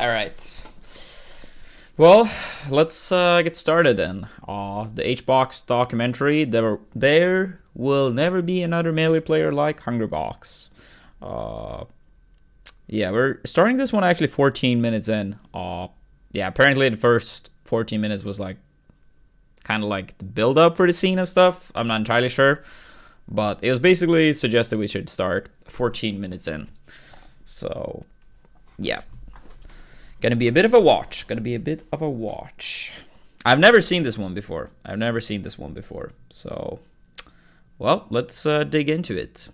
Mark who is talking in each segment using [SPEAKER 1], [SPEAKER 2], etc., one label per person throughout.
[SPEAKER 1] Alright. Well, let's get started then. The Hbox documentary, there will never be another melee player like Hbox. Yeah, we're starting this one actually 14 minutes in. Yeah, apparently the first 14 minutes was like kind of like the build up for the scene and stuff. I'm not entirely sure, but it was basically suggested we should start 14 minutes in. So, yeah. Gonna be a bit of a watch. I've never seen this one before. So, well, let's dig into it.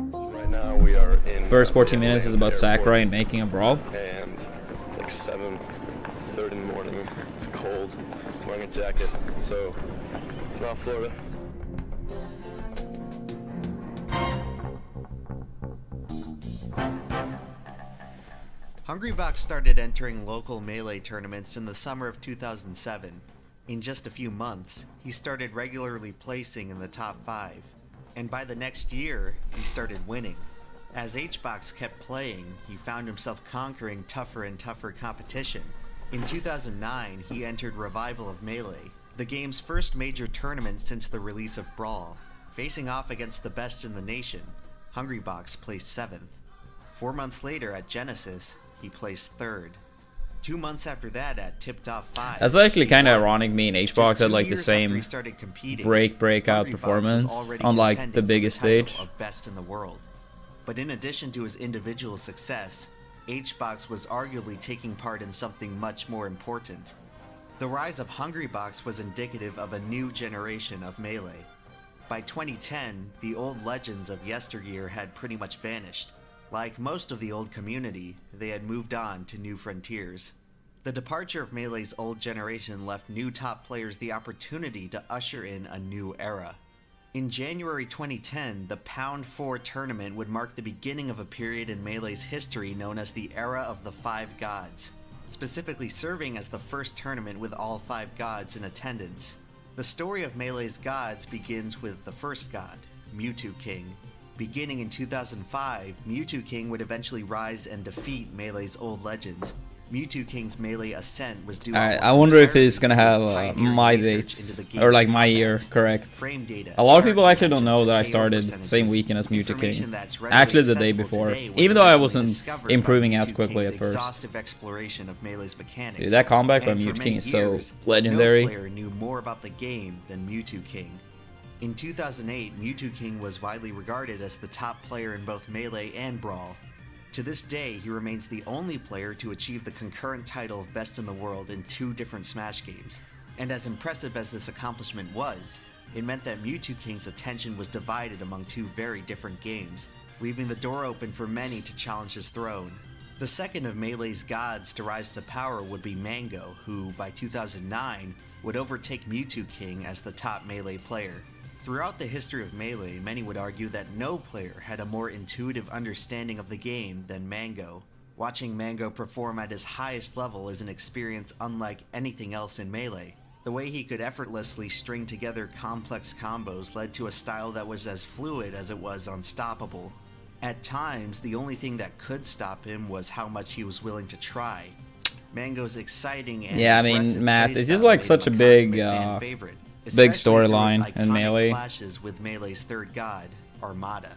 [SPEAKER 2] Right now we are in
[SPEAKER 1] First 14 minutes is about Sakurai and making a brawl.
[SPEAKER 2] And it's like 7:30 in the morning. It's cold. I'm wearing a jacket, so it's not Florida.
[SPEAKER 3] Hbox started entering local melee tournaments in the summer of 2007. In just a few months, he started regularly placing in the top 5, and by the next year, he started winning. As Hbox kept playing, he found himself conquering tougher and tougher competition. In 2009, he entered Revival of Melee, the game's first major tournament since the release of Brawl. Facing off against the best in the nation, Hbox placed 7th. 4 months later at Genesis, he placed 3rd. 2 months after that at Tip Top 5.
[SPEAKER 1] That's actually kind of ironic. Me and Hbox had like the same breakout performance on like the biggest stage.
[SPEAKER 3] Of best in the world. But in addition to his individual success, Hbox was arguably taking part in something much more important. The rise of Hbox was indicative of a new generation of Melee. By 2010, the old legends of yesteryear had pretty much vanished. Like most of the old community, they had moved on to new frontiers. The departure of Melee's old generation left new top players the opportunity to usher in a new era. In January 2010, the Pound 4 tournament would mark the beginning of a period in Melee's history known as the Era of the Five Gods, specifically serving as the first tournament with all 5 gods in attendance. The story of Melee's gods begins with the first god, Mewtwo King. Beginning in 2005, Mewtwo King would eventually rise and defeat Melee's old legends. Mewtwo King's melee ascent was due.
[SPEAKER 1] Alright, I wonder if it's gonna have my dates or like my year correct. A lot of people actually don't know that I started same weekend as Mewtwo King. Actually, the day before, even though I wasn't improving as quickly at first. Dude, that comeback by Mewtwo King is so legendary.
[SPEAKER 3] No player knew more about the game than Mewtwo King. In 2008, Mewtwo King was widely regarded as the top player in both Melee and Brawl. To this day, he remains the only player to achieve the concurrent title of Best in the World in 2 different Smash games. And as impressive as this accomplishment was, it meant that Mewtwo King's attention was divided among 2 very different games, leaving the door open for many to challenge his throne. The second of Melee's gods to rise to power would be Mango, who, by 2009, would overtake Mewtwo King as the top Melee player. Throughout the history of Melee, many would argue that no player had a more intuitive understanding of the game than Mango. Watching Mango perform at his highest level is an experience unlike anything else in Melee. The way he could effortlessly string together complex combos led to a style that was as fluid as it was unstoppable. At times, the only thing that could stop him was how much he was willing to try. Mango's exciting and
[SPEAKER 1] yeah, I mean, Matt, it's just like such a big storyline in Melee.
[SPEAKER 3] Clashes with Melee's third god, Armada.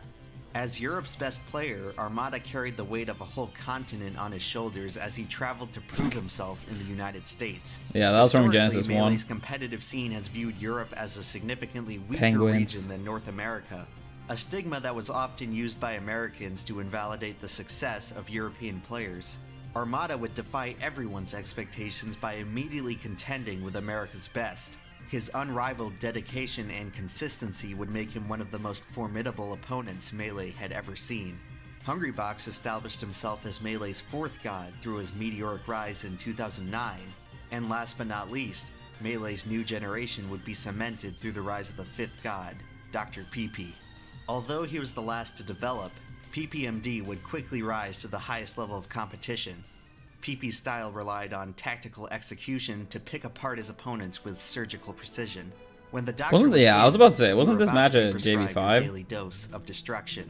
[SPEAKER 3] As Europe's best player, Armada carried the weight of a whole continent on his shoulders as he traveled to prove himself in the United States.
[SPEAKER 1] Yeah, that was from Genesis 1.
[SPEAKER 3] Melee's competitive scene has viewed Europe as a significantly weaker region than North America, a stigma that was often used by Americans to invalidate the success of European players. Armada would defy everyone's expectations by immediately contending with America's best. His unrivaled dedication and consistency would make him one of the most formidable opponents Melee had ever seen. Hbox established himself as Melee's 4th god through his meteoric rise in 2009, and last but not least, Melee's new generation would be cemented through the rise of the 5th god, Dr. PP. Although he was the last to develop, PPMD would quickly rise to the highest level of competition. PP's style relied on tactical execution to pick apart his opponents with surgical precision. When the doctor
[SPEAKER 1] I was about to say, wasn't this match at JV5?
[SPEAKER 3] Daily dose of destruction.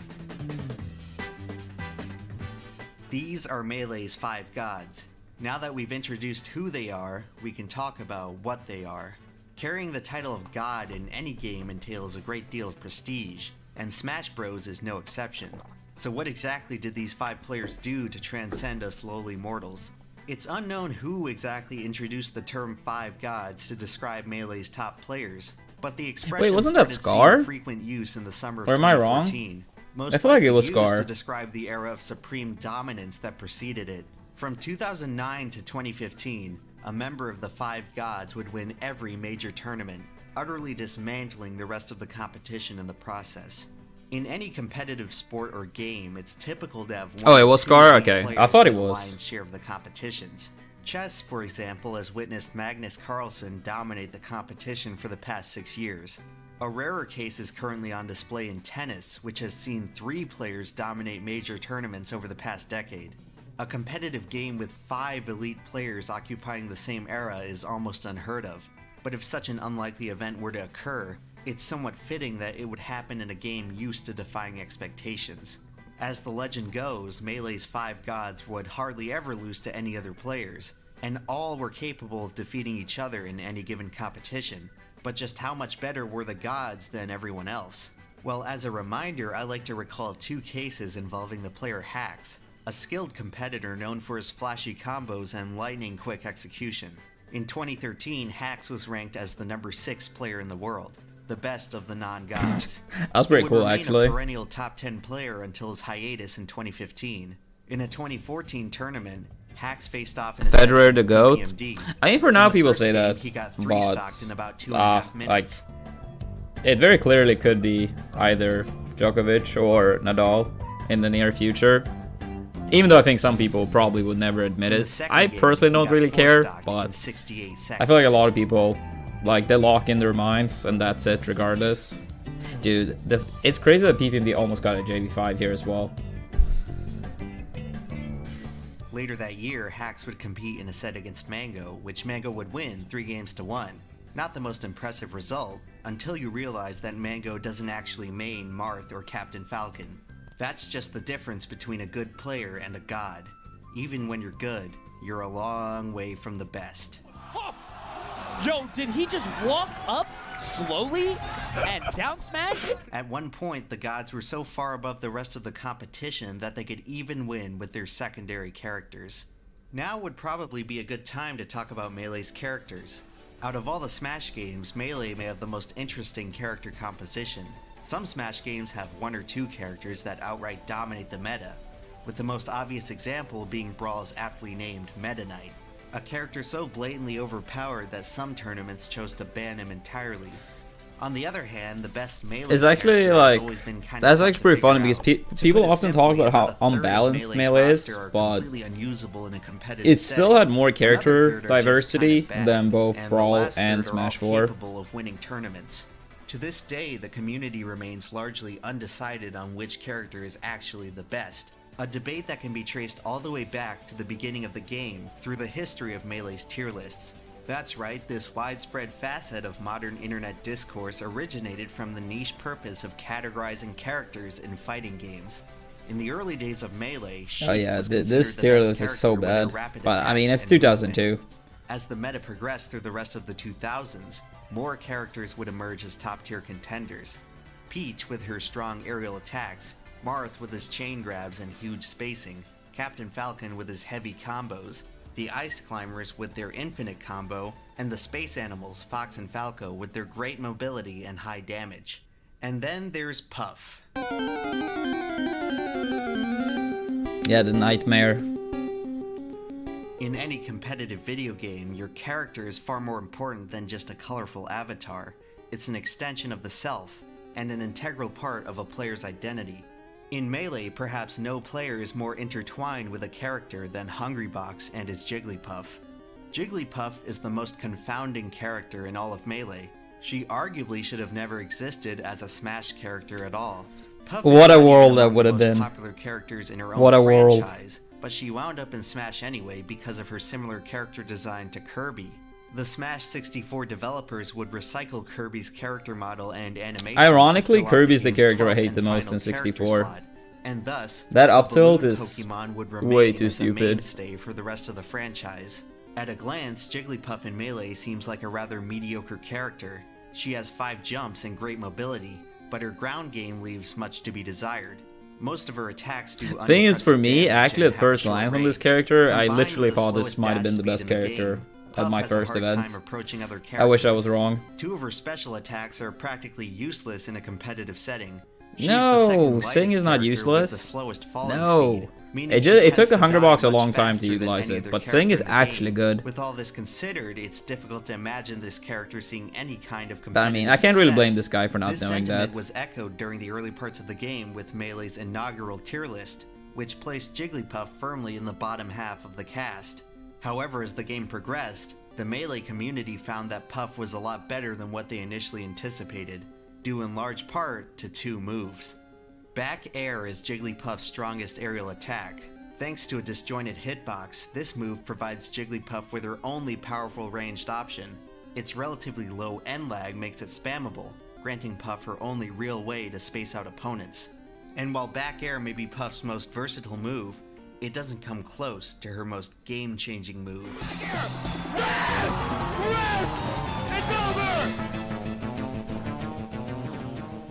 [SPEAKER 3] These are Melee's 5 gods. Now that we've introduced who they are, we can talk about what they are. Carrying the title of God in any game entails a great deal of prestige, and Smash Bros is no exception. So what exactly did these 5 players do to transcend us lowly mortals? It's unknown who exactly introduced the term 5 gods to describe Melee's top players, but the expression
[SPEAKER 1] wasn't that
[SPEAKER 3] started
[SPEAKER 1] Scar?
[SPEAKER 3] seeing frequent use in the summer of
[SPEAKER 1] Or am I wrong?
[SPEAKER 3] 2014. Most
[SPEAKER 1] I feel like it was
[SPEAKER 3] likely used
[SPEAKER 1] Scar.
[SPEAKER 3] to describe the era of supreme dominance that preceded it. From 2009 to 2015, a member of the 5 gods would win every major tournament, utterly dismantling the rest of the competition in the process. In any competitive sport or game, it's typical to have one
[SPEAKER 1] Oh, it was
[SPEAKER 3] or two
[SPEAKER 1] Scar?
[SPEAKER 3] main
[SPEAKER 1] Okay.
[SPEAKER 3] players
[SPEAKER 1] I thought it
[SPEAKER 3] win the
[SPEAKER 1] was.
[SPEAKER 3] lion's share of the competitions. Chess, for example, has witnessed Magnus Carlsen dominate the competition for the past 6 years. A rarer case is currently on display in tennis, which has seen 3 players dominate major tournaments over the past decade. A competitive game with 5 elite players occupying the same era is almost unheard of, but if such an unlikely event were to occur, it's somewhat fitting that it would happen in a game used to defying expectations. As the legend goes, Melee's 5 gods would hardly ever lose to any other players, and all were capable of defeating each other in any given competition, but just how much better were the gods than everyone else? Well, as a reminder, I like to recall 2 cases involving the player Hbox, a skilled competitor known for his flashy combos and lightning-quick execution. In 2013, Hbox was ranked as the number 6 player in the world, the best of the non-gods.
[SPEAKER 1] That was pretty cool, actually.
[SPEAKER 3] A perennial top 10 player until his hiatus in 2015. In a 2014 tournament, Hbox faced off in a
[SPEAKER 1] Federer
[SPEAKER 3] set
[SPEAKER 1] the
[SPEAKER 3] against
[SPEAKER 1] GOAT.
[SPEAKER 3] BMD.
[SPEAKER 1] I mean, for now
[SPEAKER 3] In the
[SPEAKER 1] people
[SPEAKER 3] first
[SPEAKER 1] say
[SPEAKER 3] game,
[SPEAKER 1] that,
[SPEAKER 3] he got 3
[SPEAKER 1] but
[SPEAKER 3] stocked in about 2.5 minutes.
[SPEAKER 1] it very clearly could be either Djokovic or Nadal in the near future. Even though I think some people probably would never admit
[SPEAKER 3] In the
[SPEAKER 1] it.
[SPEAKER 3] second
[SPEAKER 1] I
[SPEAKER 3] game,
[SPEAKER 1] personally
[SPEAKER 3] he
[SPEAKER 1] don't
[SPEAKER 3] got
[SPEAKER 1] really
[SPEAKER 3] 4
[SPEAKER 1] care,
[SPEAKER 3] stocked in
[SPEAKER 1] but
[SPEAKER 3] 68
[SPEAKER 1] I feel like a
[SPEAKER 3] seconds.
[SPEAKER 1] lot of people, like, they lock in their minds and that's it regardless. Dude, it's crazy that PPMD almost got a JV5 here as well.
[SPEAKER 3] Later that year, Hbox would compete in a set against Mango, which Mango would win 3-1. Not the most impressive result, until you realize that Mango doesn't actually main Marth or Captain Falcon. That's just the difference between a good player and a god. Even when you're good, you're a long way from the best.
[SPEAKER 4] Yo, did he just walk up slowly and down smash?
[SPEAKER 3] At one point, the gods were so far above the rest of the competition that they could even win with their secondary characters. Now would probably be a good time to talk about Melee's characters. Out of all the Smash games, Melee may have the most interesting character composition. Some Smash games have 1 or 2 characters that outright dominate the meta, with the most obvious example being Brawl's aptly named Meta Knight, a character so blatantly overpowered that some tournaments chose to ban him entirely. On the other hand, the best Melee
[SPEAKER 1] It's actually
[SPEAKER 3] character has
[SPEAKER 1] like,
[SPEAKER 3] always been kinda
[SPEAKER 1] that's
[SPEAKER 3] tough
[SPEAKER 1] actually
[SPEAKER 3] to
[SPEAKER 1] pretty funny
[SPEAKER 3] figure
[SPEAKER 1] because
[SPEAKER 3] out. To
[SPEAKER 1] people
[SPEAKER 3] put it
[SPEAKER 1] often talk
[SPEAKER 3] simply,
[SPEAKER 1] about how
[SPEAKER 3] about a third of
[SPEAKER 1] unbalanced
[SPEAKER 3] Melee's
[SPEAKER 1] Melee is,
[SPEAKER 3] roster are
[SPEAKER 1] but
[SPEAKER 3] completely unusable in a competitive
[SPEAKER 1] it still
[SPEAKER 3] setting.
[SPEAKER 1] had more
[SPEAKER 3] Another
[SPEAKER 1] character
[SPEAKER 3] third are just
[SPEAKER 1] diversity
[SPEAKER 3] kinda bad,
[SPEAKER 1] than both
[SPEAKER 3] and the
[SPEAKER 1] Brawl
[SPEAKER 3] last
[SPEAKER 1] and
[SPEAKER 3] third are all
[SPEAKER 1] Smash 4.
[SPEAKER 3] capable of winning tournaments. To this day, the community remains largely undecided on which character is actually the best, a debate that can be traced all the way back to the beginning of the game through the history of Melee's tier lists. That's right, this widespread facet of modern internet discourse originated from the niche purpose of categorizing characters in fighting games. In the early days of Melee, Sheik
[SPEAKER 1] Oh yeah,
[SPEAKER 3] was
[SPEAKER 1] this
[SPEAKER 3] considered the
[SPEAKER 1] tier
[SPEAKER 3] best
[SPEAKER 1] list is so
[SPEAKER 3] character with their
[SPEAKER 1] bad.
[SPEAKER 3] rapid
[SPEAKER 1] But I mean,
[SPEAKER 3] attacks
[SPEAKER 1] it's
[SPEAKER 3] and
[SPEAKER 1] 2002.
[SPEAKER 3] movement. As the meta progressed through the rest of the 2000s, more characters would emerge as top-tier contenders. Peach with her strong aerial attacks, Marth with his chain grabs and huge spacing, Captain Falcon with his heavy combos, the Ice Climbers with their infinite combo, and the Space Animals, Fox and Falco, with their great mobility and high damage. And then there's Puff.
[SPEAKER 1] Yeah, the Nightmare.
[SPEAKER 3] In any competitive video game, your character is far more important than just a colorful avatar. It's an extension of the self, and an integral part of a player's identity. In Melee, perhaps no player is more intertwined with a character than Hungrybox and his Jigglypuff. Jigglypuff is the most confounding character in all of Melee. She arguably should have never existed as a Smash character at all. Puff
[SPEAKER 1] What
[SPEAKER 3] is
[SPEAKER 1] a world
[SPEAKER 3] among
[SPEAKER 1] that
[SPEAKER 3] the
[SPEAKER 1] would have
[SPEAKER 3] most
[SPEAKER 1] been.
[SPEAKER 3] popular characters in her own
[SPEAKER 1] What a world.
[SPEAKER 3] franchise, but she wound up in Smash anyway because of her similar character design to Kirby. The Smash 64 developers would recycle Kirby's character model and animation.
[SPEAKER 1] Ironically, Kirby's the character I hate the most in 64.
[SPEAKER 3] and thus
[SPEAKER 1] that
[SPEAKER 3] the
[SPEAKER 1] up tilt
[SPEAKER 3] balloon
[SPEAKER 1] is
[SPEAKER 3] Pokemon would
[SPEAKER 1] way
[SPEAKER 3] remain
[SPEAKER 1] too
[SPEAKER 3] as a
[SPEAKER 1] stupid.
[SPEAKER 3] mainstay for the rest of the franchise. At a glance, Jigglypuff in Melee seems like a rather mediocre character. She has 5 jumps and great mobility, but her ground game leaves much to be desired. Most of her attacks do
[SPEAKER 1] Thing is, for me,
[SPEAKER 3] unimpressive damage
[SPEAKER 1] actually,
[SPEAKER 3] and
[SPEAKER 1] at
[SPEAKER 3] have
[SPEAKER 1] first
[SPEAKER 3] short
[SPEAKER 1] glance on
[SPEAKER 3] range.
[SPEAKER 1] this character, I
[SPEAKER 3] Combined
[SPEAKER 1] literally
[SPEAKER 3] with the
[SPEAKER 1] thought this
[SPEAKER 3] slowest
[SPEAKER 1] might have been the
[SPEAKER 3] dash
[SPEAKER 1] best
[SPEAKER 3] speed in the
[SPEAKER 1] character
[SPEAKER 3] game,
[SPEAKER 1] at
[SPEAKER 3] Puff
[SPEAKER 1] my
[SPEAKER 3] has a
[SPEAKER 1] first
[SPEAKER 3] hard
[SPEAKER 1] event.
[SPEAKER 3] time approaching other
[SPEAKER 1] I wish I
[SPEAKER 3] characters.
[SPEAKER 1] was wrong.
[SPEAKER 3] 2 of her special attacks are practically useless in a competitive setting. She's the
[SPEAKER 1] No,
[SPEAKER 3] second
[SPEAKER 1] Sing
[SPEAKER 3] lightest
[SPEAKER 1] is not
[SPEAKER 3] character with the
[SPEAKER 1] useless.
[SPEAKER 3] slowest falling
[SPEAKER 1] No.
[SPEAKER 3] speed, meaning
[SPEAKER 1] It
[SPEAKER 3] she
[SPEAKER 1] took
[SPEAKER 3] tends
[SPEAKER 1] a
[SPEAKER 3] to
[SPEAKER 1] Hunger
[SPEAKER 3] die
[SPEAKER 1] Box a
[SPEAKER 3] much
[SPEAKER 1] long time to
[SPEAKER 3] faster than
[SPEAKER 1] utilize
[SPEAKER 3] any
[SPEAKER 1] it,
[SPEAKER 3] other
[SPEAKER 1] but Sing is
[SPEAKER 3] character in the
[SPEAKER 1] actually
[SPEAKER 3] game.
[SPEAKER 1] good.
[SPEAKER 3] With all this considered, it's difficult to imagine this character seeing any kind of competitive
[SPEAKER 1] But I mean, I can't really blame
[SPEAKER 3] success.
[SPEAKER 1] this guy for not
[SPEAKER 3] This
[SPEAKER 1] knowing
[SPEAKER 3] sentiment
[SPEAKER 1] that.
[SPEAKER 3] was echoed during the early parts of the game with Melee's inaugural tier list, which placed Jigglypuff firmly in the bottom half of the cast. However, as the game progressed, the Melee community found that Puff was a lot better than what they initially anticipated, due in large part to 2 moves. Back Air is Jigglypuff's strongest aerial attack. Thanks to a disjointed hitbox, this move provides Jigglypuff with her only powerful ranged option. Its relatively low end lag makes it spammable, granting Puff her only real way to space out opponents. And while Back Air may be Puff's most versatile move, it doesn't come close to her most game-changing move.
[SPEAKER 5] Rest! Rest! It's over!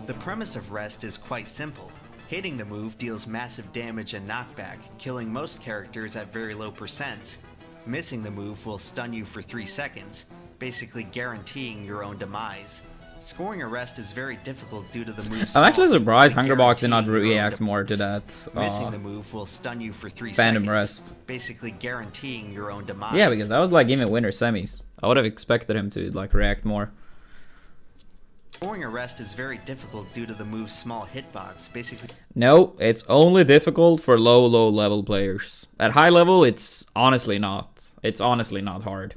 [SPEAKER 3] The premise of Rest is quite simple. Hitting the move deals massive damage and knockback, killing most characters at very low percents. Missing the move will stun you for 3 seconds, basically guaranteeing your own demise. Scoring a rest is very difficult due to the move's
[SPEAKER 1] I'm actually
[SPEAKER 3] small,
[SPEAKER 1] surprised
[SPEAKER 3] but
[SPEAKER 1] Hunger Box did not
[SPEAKER 3] guaranteeing your own
[SPEAKER 1] react more to that
[SPEAKER 3] Missing the move will stun you for 3
[SPEAKER 1] Phantom
[SPEAKER 3] seconds,
[SPEAKER 1] Rest.
[SPEAKER 3] basically guaranteeing your own demise.
[SPEAKER 1] Yeah, because that was like even winner semis. I would have expected him to like react more.
[SPEAKER 3] Scoring a rest is very difficult due to the move's small hitbox, basically.
[SPEAKER 1] No, it's only difficult for low level players. At high level, it's honestly not. It's honestly not hard.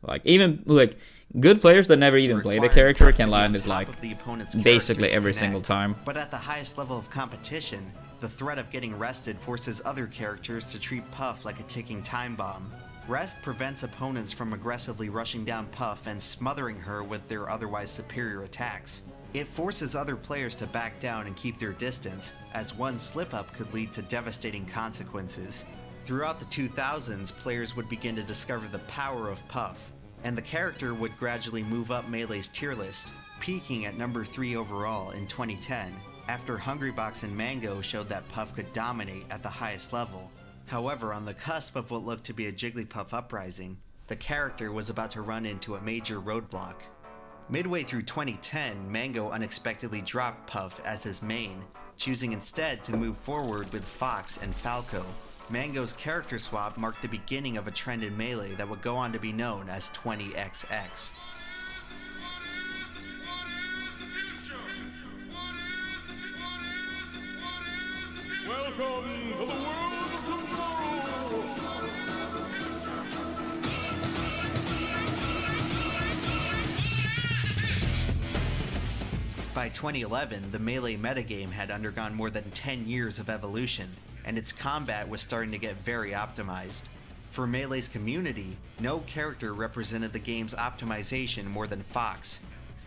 [SPEAKER 1] Like even like good players that never even played a
[SPEAKER 3] requiring
[SPEAKER 1] character
[SPEAKER 3] Puff to
[SPEAKER 1] can
[SPEAKER 3] be
[SPEAKER 1] land
[SPEAKER 3] on
[SPEAKER 1] it
[SPEAKER 3] top
[SPEAKER 1] like
[SPEAKER 3] of the opponent's
[SPEAKER 1] basically
[SPEAKER 3] character to
[SPEAKER 1] every
[SPEAKER 3] connect.
[SPEAKER 1] single time.
[SPEAKER 3] But at the highest level of competition, the threat of getting rested forces other characters to treat Puff like a ticking time bomb. Rest prevents opponents from aggressively rushing down Puff and smothering her with their otherwise superior attacks. It forces other players to back down and keep their distance, as one slip-up could lead to devastating consequences. Throughout the 2000s, players would begin to discover the power of Puff, and the character would gradually move up Melee's tier list, peaking at number 3 overall in 2010, after Hungrybox and Mango showed that Puff could dominate at the highest level. However, on the cusp of what looked to be a Jigglypuff uprising, the character was about to run into a major roadblock. Midway through 2010, Mango unexpectedly dropped Puff as his main, choosing instead to move forward with Fox and Falco. Mango's character swap marked the beginning of a trend in Melee that would go on to be known as 20XX.
[SPEAKER 5] Welcome to the world of tomorrow!
[SPEAKER 3] By 2011, the Melee metagame had undergone more than 10 years of evolution, and its combat was starting to get very optimized. For Melee's community, no character represented the game's optimization more than Fox.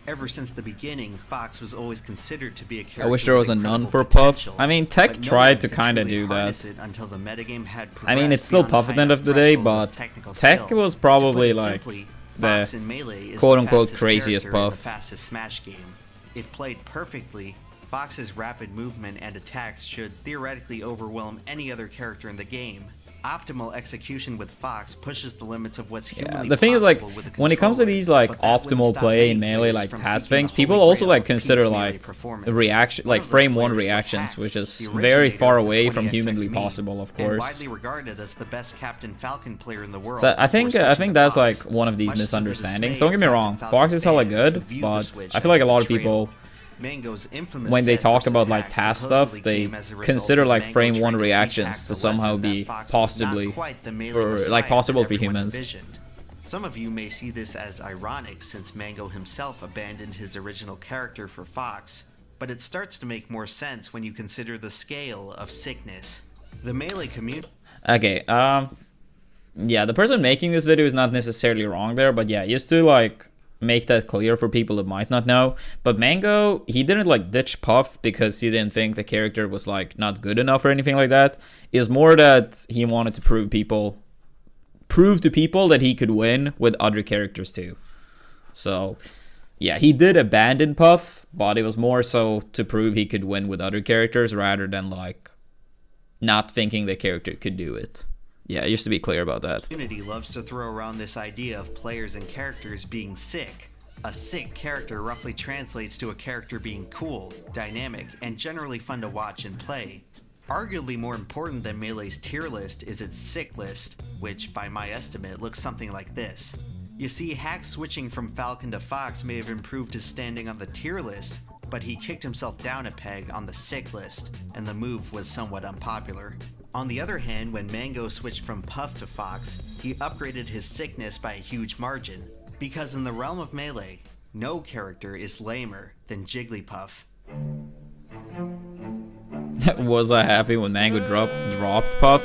[SPEAKER 3] Ever since the beginning, Fox was always considered to be a character
[SPEAKER 1] I wish there was
[SPEAKER 3] with
[SPEAKER 1] a nun
[SPEAKER 3] incredible
[SPEAKER 1] for Puff.
[SPEAKER 3] potential,
[SPEAKER 1] I mean, Tech
[SPEAKER 3] but no
[SPEAKER 1] tried
[SPEAKER 3] one
[SPEAKER 1] to
[SPEAKER 3] could
[SPEAKER 1] kind of
[SPEAKER 3] truly
[SPEAKER 1] do
[SPEAKER 3] harness
[SPEAKER 1] that.
[SPEAKER 3] it until the metagame had
[SPEAKER 1] I mean, it's still
[SPEAKER 3] progressed
[SPEAKER 1] Puff at the
[SPEAKER 3] beyond
[SPEAKER 1] end of the
[SPEAKER 3] high
[SPEAKER 1] day,
[SPEAKER 3] threshold of
[SPEAKER 1] but
[SPEAKER 3] technical
[SPEAKER 1] Tech
[SPEAKER 3] skill.
[SPEAKER 1] was
[SPEAKER 3] To put
[SPEAKER 1] probably
[SPEAKER 3] it
[SPEAKER 1] like
[SPEAKER 3] simply,
[SPEAKER 1] the
[SPEAKER 3] Fox in Melee is
[SPEAKER 1] quote-unquote
[SPEAKER 3] the fastest
[SPEAKER 1] craziest
[SPEAKER 3] character in the
[SPEAKER 1] Puff.
[SPEAKER 3] fastest Smash game. If played perfectly, Fox's rapid movement and attacks should theoretically overwhelm any other character in the game. Optimal execution with Fox pushes the limits of what's humanly
[SPEAKER 1] The thing is, like,
[SPEAKER 3] possible with a
[SPEAKER 1] when it comes to
[SPEAKER 3] controller,
[SPEAKER 1] these like
[SPEAKER 3] but that wouldn't
[SPEAKER 1] optimal
[SPEAKER 3] stop
[SPEAKER 1] play
[SPEAKER 3] many
[SPEAKER 1] in Melee,
[SPEAKER 3] players
[SPEAKER 1] like
[SPEAKER 3] from
[SPEAKER 1] task
[SPEAKER 3] seeking
[SPEAKER 1] things,
[SPEAKER 3] the
[SPEAKER 1] people
[SPEAKER 3] holy
[SPEAKER 1] also
[SPEAKER 3] grail
[SPEAKER 1] like
[SPEAKER 3] of
[SPEAKER 1] consider
[SPEAKER 3] peak Melee
[SPEAKER 1] like
[SPEAKER 3] performance.
[SPEAKER 1] the reaction,
[SPEAKER 3] One
[SPEAKER 1] like
[SPEAKER 3] of those
[SPEAKER 1] frame one
[SPEAKER 3] players was
[SPEAKER 1] reactions,
[SPEAKER 3] Hax,
[SPEAKER 1] which is
[SPEAKER 3] the
[SPEAKER 1] very
[SPEAKER 3] originator
[SPEAKER 1] far
[SPEAKER 3] of the
[SPEAKER 1] away from
[SPEAKER 3] 20XX
[SPEAKER 1] humanly
[SPEAKER 3] meme,
[SPEAKER 1] possible, of
[SPEAKER 3] and
[SPEAKER 1] course.
[SPEAKER 3] widely regarded as the best Captain Falcon player in the world.
[SPEAKER 1] So I think
[SPEAKER 3] before switching to
[SPEAKER 1] that's like
[SPEAKER 3] Fox.
[SPEAKER 1] one of these
[SPEAKER 3] Much to the
[SPEAKER 1] misunderstandings.
[SPEAKER 3] dismay
[SPEAKER 1] Don't get me
[SPEAKER 3] of
[SPEAKER 1] wrong,
[SPEAKER 3] Captain
[SPEAKER 1] Fox is hella
[SPEAKER 3] Falcon's fans who
[SPEAKER 1] good,
[SPEAKER 3] viewed the
[SPEAKER 1] but
[SPEAKER 3] switch
[SPEAKER 1] I feel like a
[SPEAKER 3] as
[SPEAKER 1] lot of
[SPEAKER 3] betrayal.
[SPEAKER 1] people,
[SPEAKER 3] Mango's infamous
[SPEAKER 1] when they
[SPEAKER 3] set
[SPEAKER 1] talk
[SPEAKER 3] versus
[SPEAKER 1] about like
[SPEAKER 3] Hax
[SPEAKER 1] task
[SPEAKER 3] supposedly
[SPEAKER 1] stuff, they
[SPEAKER 3] came as a result
[SPEAKER 1] consider
[SPEAKER 3] of
[SPEAKER 1] like
[SPEAKER 3] Mango
[SPEAKER 1] frame
[SPEAKER 3] trying
[SPEAKER 1] one
[SPEAKER 3] to teach
[SPEAKER 1] reactions
[SPEAKER 3] Hax
[SPEAKER 1] to
[SPEAKER 3] a
[SPEAKER 1] somehow
[SPEAKER 3] lesson that
[SPEAKER 1] be
[SPEAKER 3] Fox was
[SPEAKER 1] possibly
[SPEAKER 3] not quite the Melee
[SPEAKER 1] for
[SPEAKER 3] Messiah
[SPEAKER 1] like possible
[SPEAKER 3] that
[SPEAKER 1] for
[SPEAKER 3] everyone
[SPEAKER 1] humans.
[SPEAKER 3] envisioned. Some of you may see this as ironic since Mango himself abandoned his original character for Fox, but it starts to make more sense when you consider the scale of sickness. The Melee community...
[SPEAKER 1] Okay, yeah, the person making this video is not necessarily wrong there, but yeah, used to like make that clear for people that might not know. But Mango, he didn't like ditch Puff because he didn't think the character was like not good enough or anything like that. It's more that he wanted to prove to people that he could win with other characters too. So yeah, he did abandon Puff, but it was more so to prove he could win with other characters rather than like not thinking the character could do it. Yeah, just to be clear about that.
[SPEAKER 3] Community loves to throw around this idea of players and characters being sick. A sick character roughly translates to a character being cool, dynamic, and generally fun to watch and play. Arguably more important than Melee's tier list is its sick list, which by my estimate looks something like this. You see, Hack switching from Falcon to Fox may have improved his standing on the tier list, but he kicked himself down a peg on the sick list, and the move was somewhat unpopular. On the other hand, when Mango switched from Puff to Fox, he upgraded his sickness by a huge margin, because in the realm of Melee, no character is lamer than Jigglypuff.
[SPEAKER 1] Was I happy when Mango dropped Puff?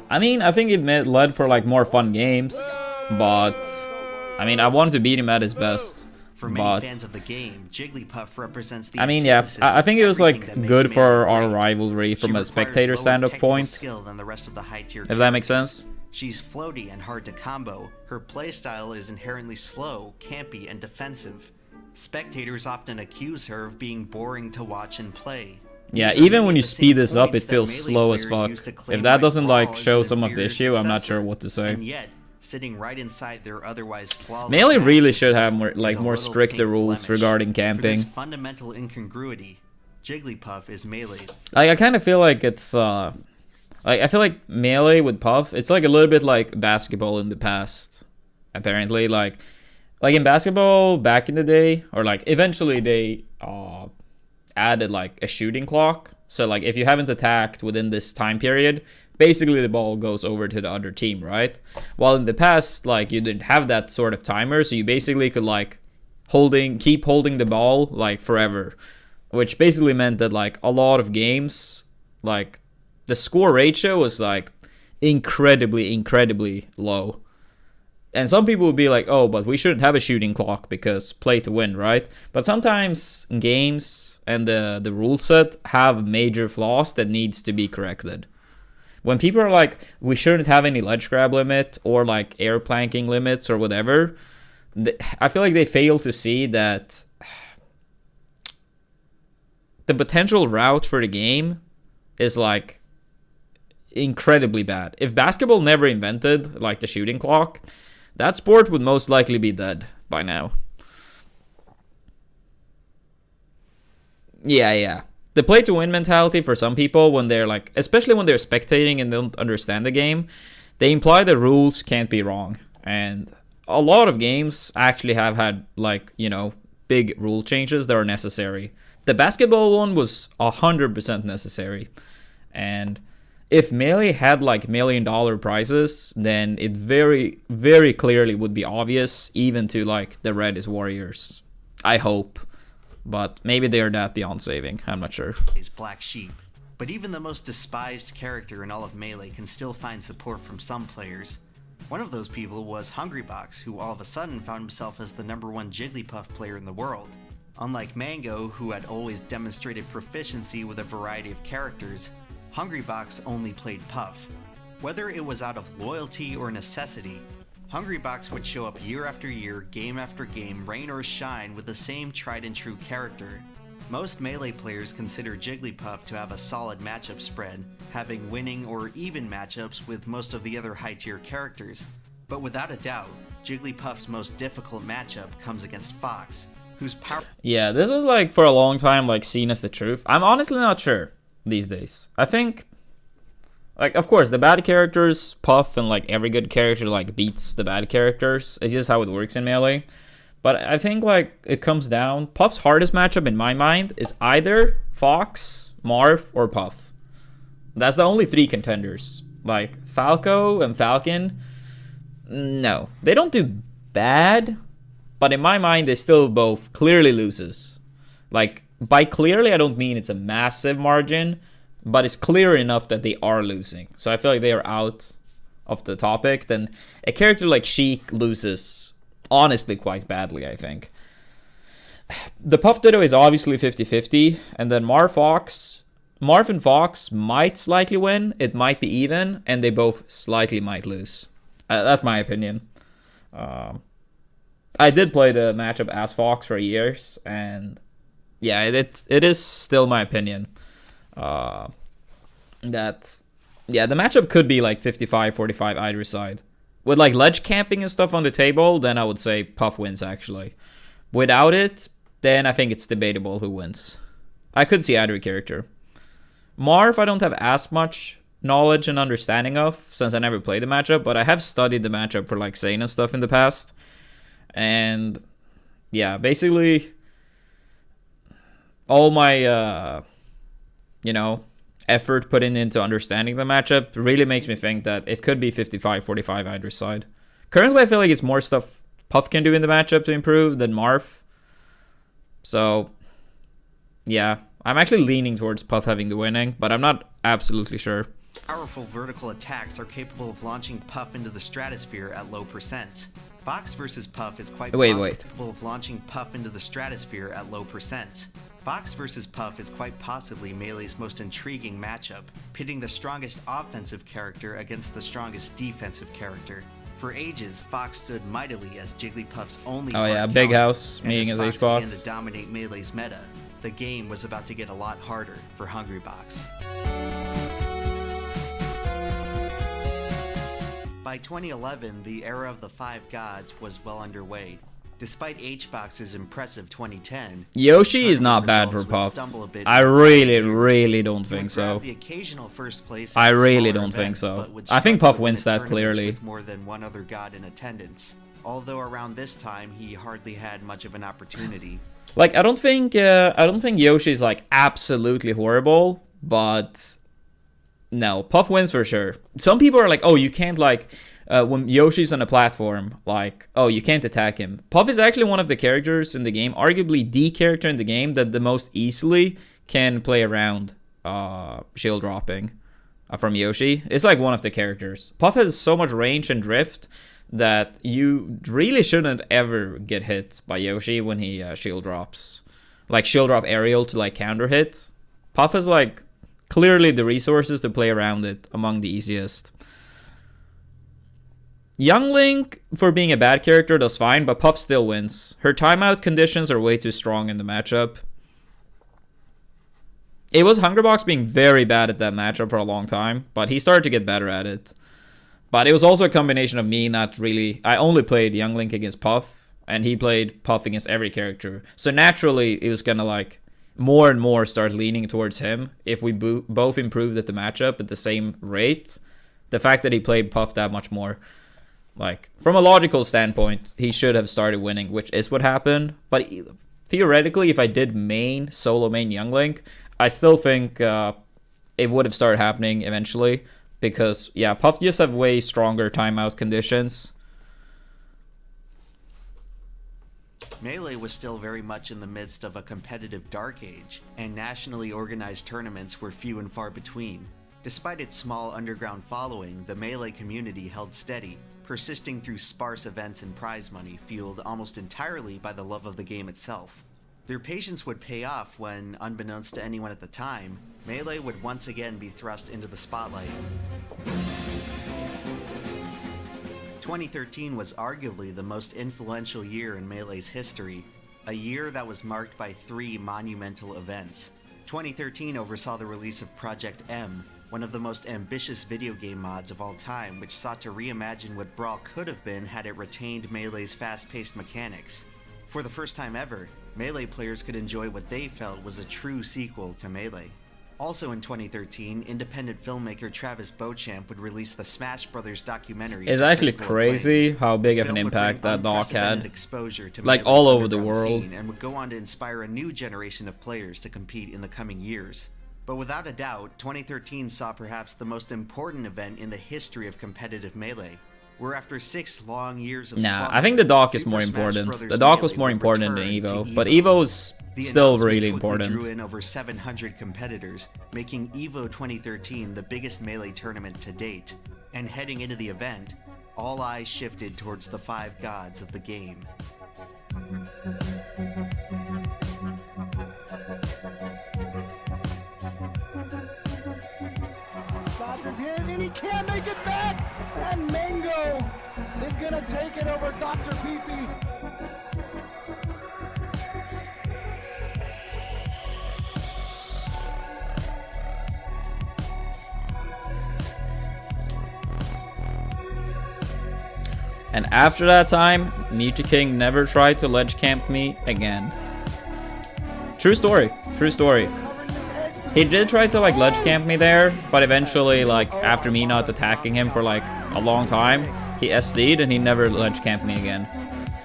[SPEAKER 1] I mean, I think it led for like more fun games, but I mean, I wanted to beat him at his best.
[SPEAKER 3] For many fans of the game, Jigglypuff represents the
[SPEAKER 1] I think it was like good for our rivalry from a spectator standpoint,
[SPEAKER 3] than the rest of the high-tier
[SPEAKER 1] if that makes sense.
[SPEAKER 3] She's floaty and hard to combo. Her playstyle is inherently slow, campy, and defensive. Spectators often accuse her of being boring to watch and play.
[SPEAKER 1] Yeah, even when you speed this up, it feels slow as fuck. If that doesn't like show some of the issue, I'm not sure what to say.
[SPEAKER 3] And yet, sitting right inside their otherwise flawless
[SPEAKER 1] Melee really should have more stricter rules regarding camping.
[SPEAKER 3] For this fundamental incongruity, Jigglypuff is Melee.
[SPEAKER 1] Like, I kind of feel like it's like I feel like Melee with Puff, it's like a little bit like basketball in the past. Apparently, like in basketball back in the day, or like eventually they added like a shooting clock. So like if you haven't attacked within this time period, basically the ball goes over to the other team, right? While in the past, like you didn't have that sort of timer, so you basically could like keep holding the ball like forever, which basically meant that like a lot of games, like the score ratio was like incredibly low. And some people would be like, oh, but we shouldn't have a shooting clock because play to win, right? But sometimes games and the rule set have major flaws that needs to be corrected. When people are like, we shouldn't have any ledge grab limit or like air planking limits or whatever, I feel like they fail to see that the potential route for the game is like incredibly bad. If basketball never invented like the shooting clock, that sport would most likely be dead by now. Yeah. The play to win mentality for some people, when they're like, especially when they're spectating and don't understand the game, they imply the rules can't be wrong. And a lot of games actually have had like, you know, big rule changes that are necessary. The basketball one was 100% necessary. And if Melee had like $1 million prizes, then it very clearly would be obvious, even to like the Redis Warriors. I hope. But maybe they are that beyond saving. I'm not sure.
[SPEAKER 3] Is Black Sheep. But even the most despised character in all of Melee can still find support from some players. One of those people was Hungrybox, who all of a sudden found himself as the #1 Jigglypuff player in the world. Unlike Mango, who had always demonstrated proficiency with a variety of characters, Hungrybox only played Puff. Whether it was out of loyalty or necessity, Hungrybox would show up year after year, game after game, rain or shine, with the same tried and true character. Most Melee players consider Jigglypuff to have a solid matchup spread, having winning or even matchups with most of the other high-tier characters. But without a doubt, Jigglypuff's most difficult matchup comes against Fox, whose power...
[SPEAKER 1] Yeah, this was like for a long time like seen as the truth. I'm honestly not sure these days. I think, like, of course, the bad characters, Puff, and like every good character like beats the bad characters. It's just how it works in Melee. But I think like it comes down, Puff's hardest matchup in my mind is either Fox, Marth, or Puff. That's the only 3 contenders. Like Falco and Falcon, no, they don't do bad, but in my mind they still both clearly loses. Like, by clearly I don't mean it's a massive margin, but it's clear enough that they are losing. So I feel like they are out of the topic. Then a character like Sheik loses honestly quite badly, I think. The Puff Ditto is obviously 50-50, and then Marv and Fox might slightly win, it might be even, and they both slightly might lose. That's my opinion. I did play the matchup as Fox for years, and yeah, it is still my opinion. That, yeah, the matchup could be like 55-45 either side. With like ledge camping and stuff on the table, then I would say Puff wins actually. Without it, then I think it's debatable who wins. I could see either character. Marv, I don't have as much knowledge and understanding of, since I never played the matchup, but I have studied the matchup for like Zane and stuff in the past. And yeah, basically all my, effort put into understanding the matchup really makes me think that it could be 55-45 either side. Currently, I feel like it's more stuff Puff can do in the matchup to improve than Marv. So, yeah, I'm actually leaning towards Puff having the winning, but I'm not absolutely sure.
[SPEAKER 3] Powerful vertical attacks are capable of launching Puff into the stratosphere at low percents. Fox versus Puff is quite capable of launching Puff into the stratosphere at low percents. Fox versus Puff is quite possibly Melee's most intriguing matchup, pitting the strongest offensive character against the strongest defensive character. For ages, Fox stood mightily as Jigglypuff's only
[SPEAKER 1] Big House, meaning as
[SPEAKER 3] Fox
[SPEAKER 1] Hbox.
[SPEAKER 3] began to dominate Melee's meta. The game was about to get a lot harder for Hungrybox. By 2011, the era of the Five Gods was well underway. Despite Hbox's impressive 2010,
[SPEAKER 1] Yoshi is not bad for Puff. I really don't think so. I really don't think so. I think Puff wins that clearly.
[SPEAKER 3] With more than one other god in attendance. Although around this time he hardly had much of an opportunity.
[SPEAKER 1] Like I don't think Yoshi is like absolutely horrible, but no, Puff wins for sure. Some people are like, oh, you can't like. When Yoshi's on a platform, like, oh, you can't attack him. Puff is actually one of the characters in the game, arguably the character in the game that the most easily can play around shield dropping from Yoshi. It's like one of the characters. Puff has so much range and drift that you really shouldn't ever get hit by Yoshi when he shield drops. Like shield drop aerial to like counter hit. Puff has like clearly the resources to play around it among the easiest. Young Link, for being a bad character, does fine, but Puff still wins. Her timeout conditions are way too strong in the matchup. It was Hungrybox being very bad at that matchup for a long time, but he started to get better at it. But it was also a combination of me not really... I only played Young Link against Puff, and he played Puff against every character. So naturally, it was gonna like more and more start leaning towards him if we both improved at the matchup at the same rate. The fact that he played Puff that much more... Like, from a logical standpoint, he should have started winning, which is what happened. But theoretically, if I did solo main Young Link, I still think it would have started happening eventually. Because, yeah, Puff just have way stronger timeout conditions.
[SPEAKER 3] Melee was still very much in the midst of a competitive dark age, and nationally organized tournaments were few and far between. Despite its small underground following, the Melee community held steady, persisting through sparse events and prize money fueled almost entirely by the love of the game itself. Their patience would pay off when, unbeknownst to anyone at the time, Melee would once again be thrust into the spotlight. 2013 was arguably the most influential year in Melee's history, a year that was marked by 3 monumental events. 2013 oversaw the release of Project M, one of the most ambitious video game mods of all time, which sought to reimagine what Brawl could have been had it retained Melee's fast-paced mechanics. For the first time ever, Melee players could enjoy what they felt was a true sequel to Melee. Also in 2013, independent filmmaker Travis Beauchamp would release the Smash Brothers documentary.
[SPEAKER 1] It's actually crazy how big of an impact that doc had, like all over the world,
[SPEAKER 3] and would go on to inspire a new generation of players to compete in the coming years. But without a doubt, 2013 saw perhaps the most important event in the history of competitive Melee, where after 6 long years of
[SPEAKER 1] I think the doc is more important. The doc was more important than Evo, but Evo is still really important.
[SPEAKER 3] Drew in over 700 competitors, making Evo 2013 the biggest Melee tournament to date. And heading into the event, all eyes shifted towards the 5 gods of the game.
[SPEAKER 6] Spot his hand and he can't make it back! And Mango is gonna take it over Dr. Pee-Pee.
[SPEAKER 1] And after that time, Mewtwo King never tried to ledge camp me again. True story. True story. He did try to like ledge camp me there, but eventually, like after me not attacking him for like a long time, he SD'd and he never ledge camped me again.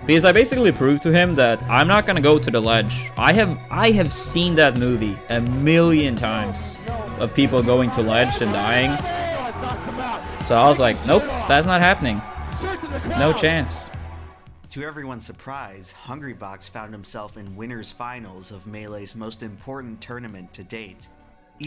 [SPEAKER 1] Because I basically proved to him that I'm not gonna go to the ledge. I have seen that movie a million times of people going to ledge and dying. So I was like, nope, that's not happening. No chance.
[SPEAKER 3] To everyone's surprise, Hungrybox found himself in winners finals of Melee's most important tournament to date.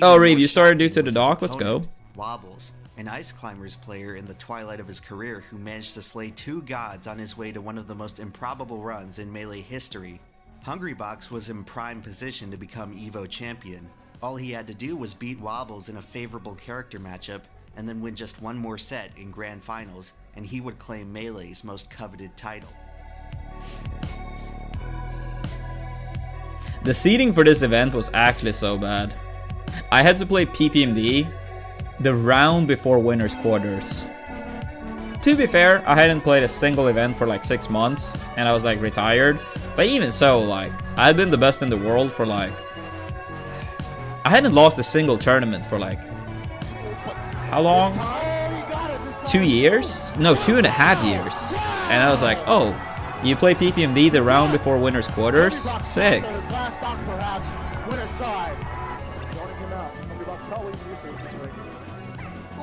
[SPEAKER 1] Oh, Reeve, you started due to the dock? Let's go.
[SPEAKER 3] Wobbles, an Ice Climbers player in the twilight of his career who managed to slay 2 gods on his way to one of the most improbable runs in Melee history. Hungrybox was in prime position to become EVO champion. All he had to do was beat Wobbles in a favorable character matchup, and then win just one more set in Grand Finals, and he would claim Melee's most coveted title.
[SPEAKER 1] The seeding for this event was actually so bad. I had to play PPMD the round before winners quarters. To be fair, I hadn't played a single event for like 6 months, and I was like retired. But even so, like, I had been the best in the world for like... I hadn't lost a single tournament for like... How long? 2 years? No, 2.5 years. And I was like, oh, you play PPMD the round before winners quarters? Sick.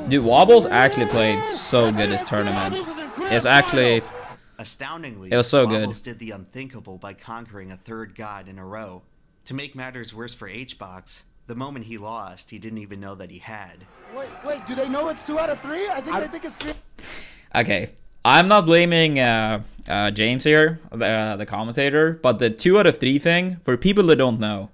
[SPEAKER 1] Dude, Wobbles actually played so good this tournament. It's actually...
[SPEAKER 3] Astoundingly,
[SPEAKER 1] it was so good.
[SPEAKER 3] Wobbles did the unthinkable by conquering a 3rd god in a row. To make matters worse for Hbox, the moment he lost, he didn't even know that he had.
[SPEAKER 6] Wait, do they know it's 2 out of 3? I think it's 3.
[SPEAKER 1] Okay, I'm not blaming James here, the commentator, but the 2 out of 3 thing, for people that don't know,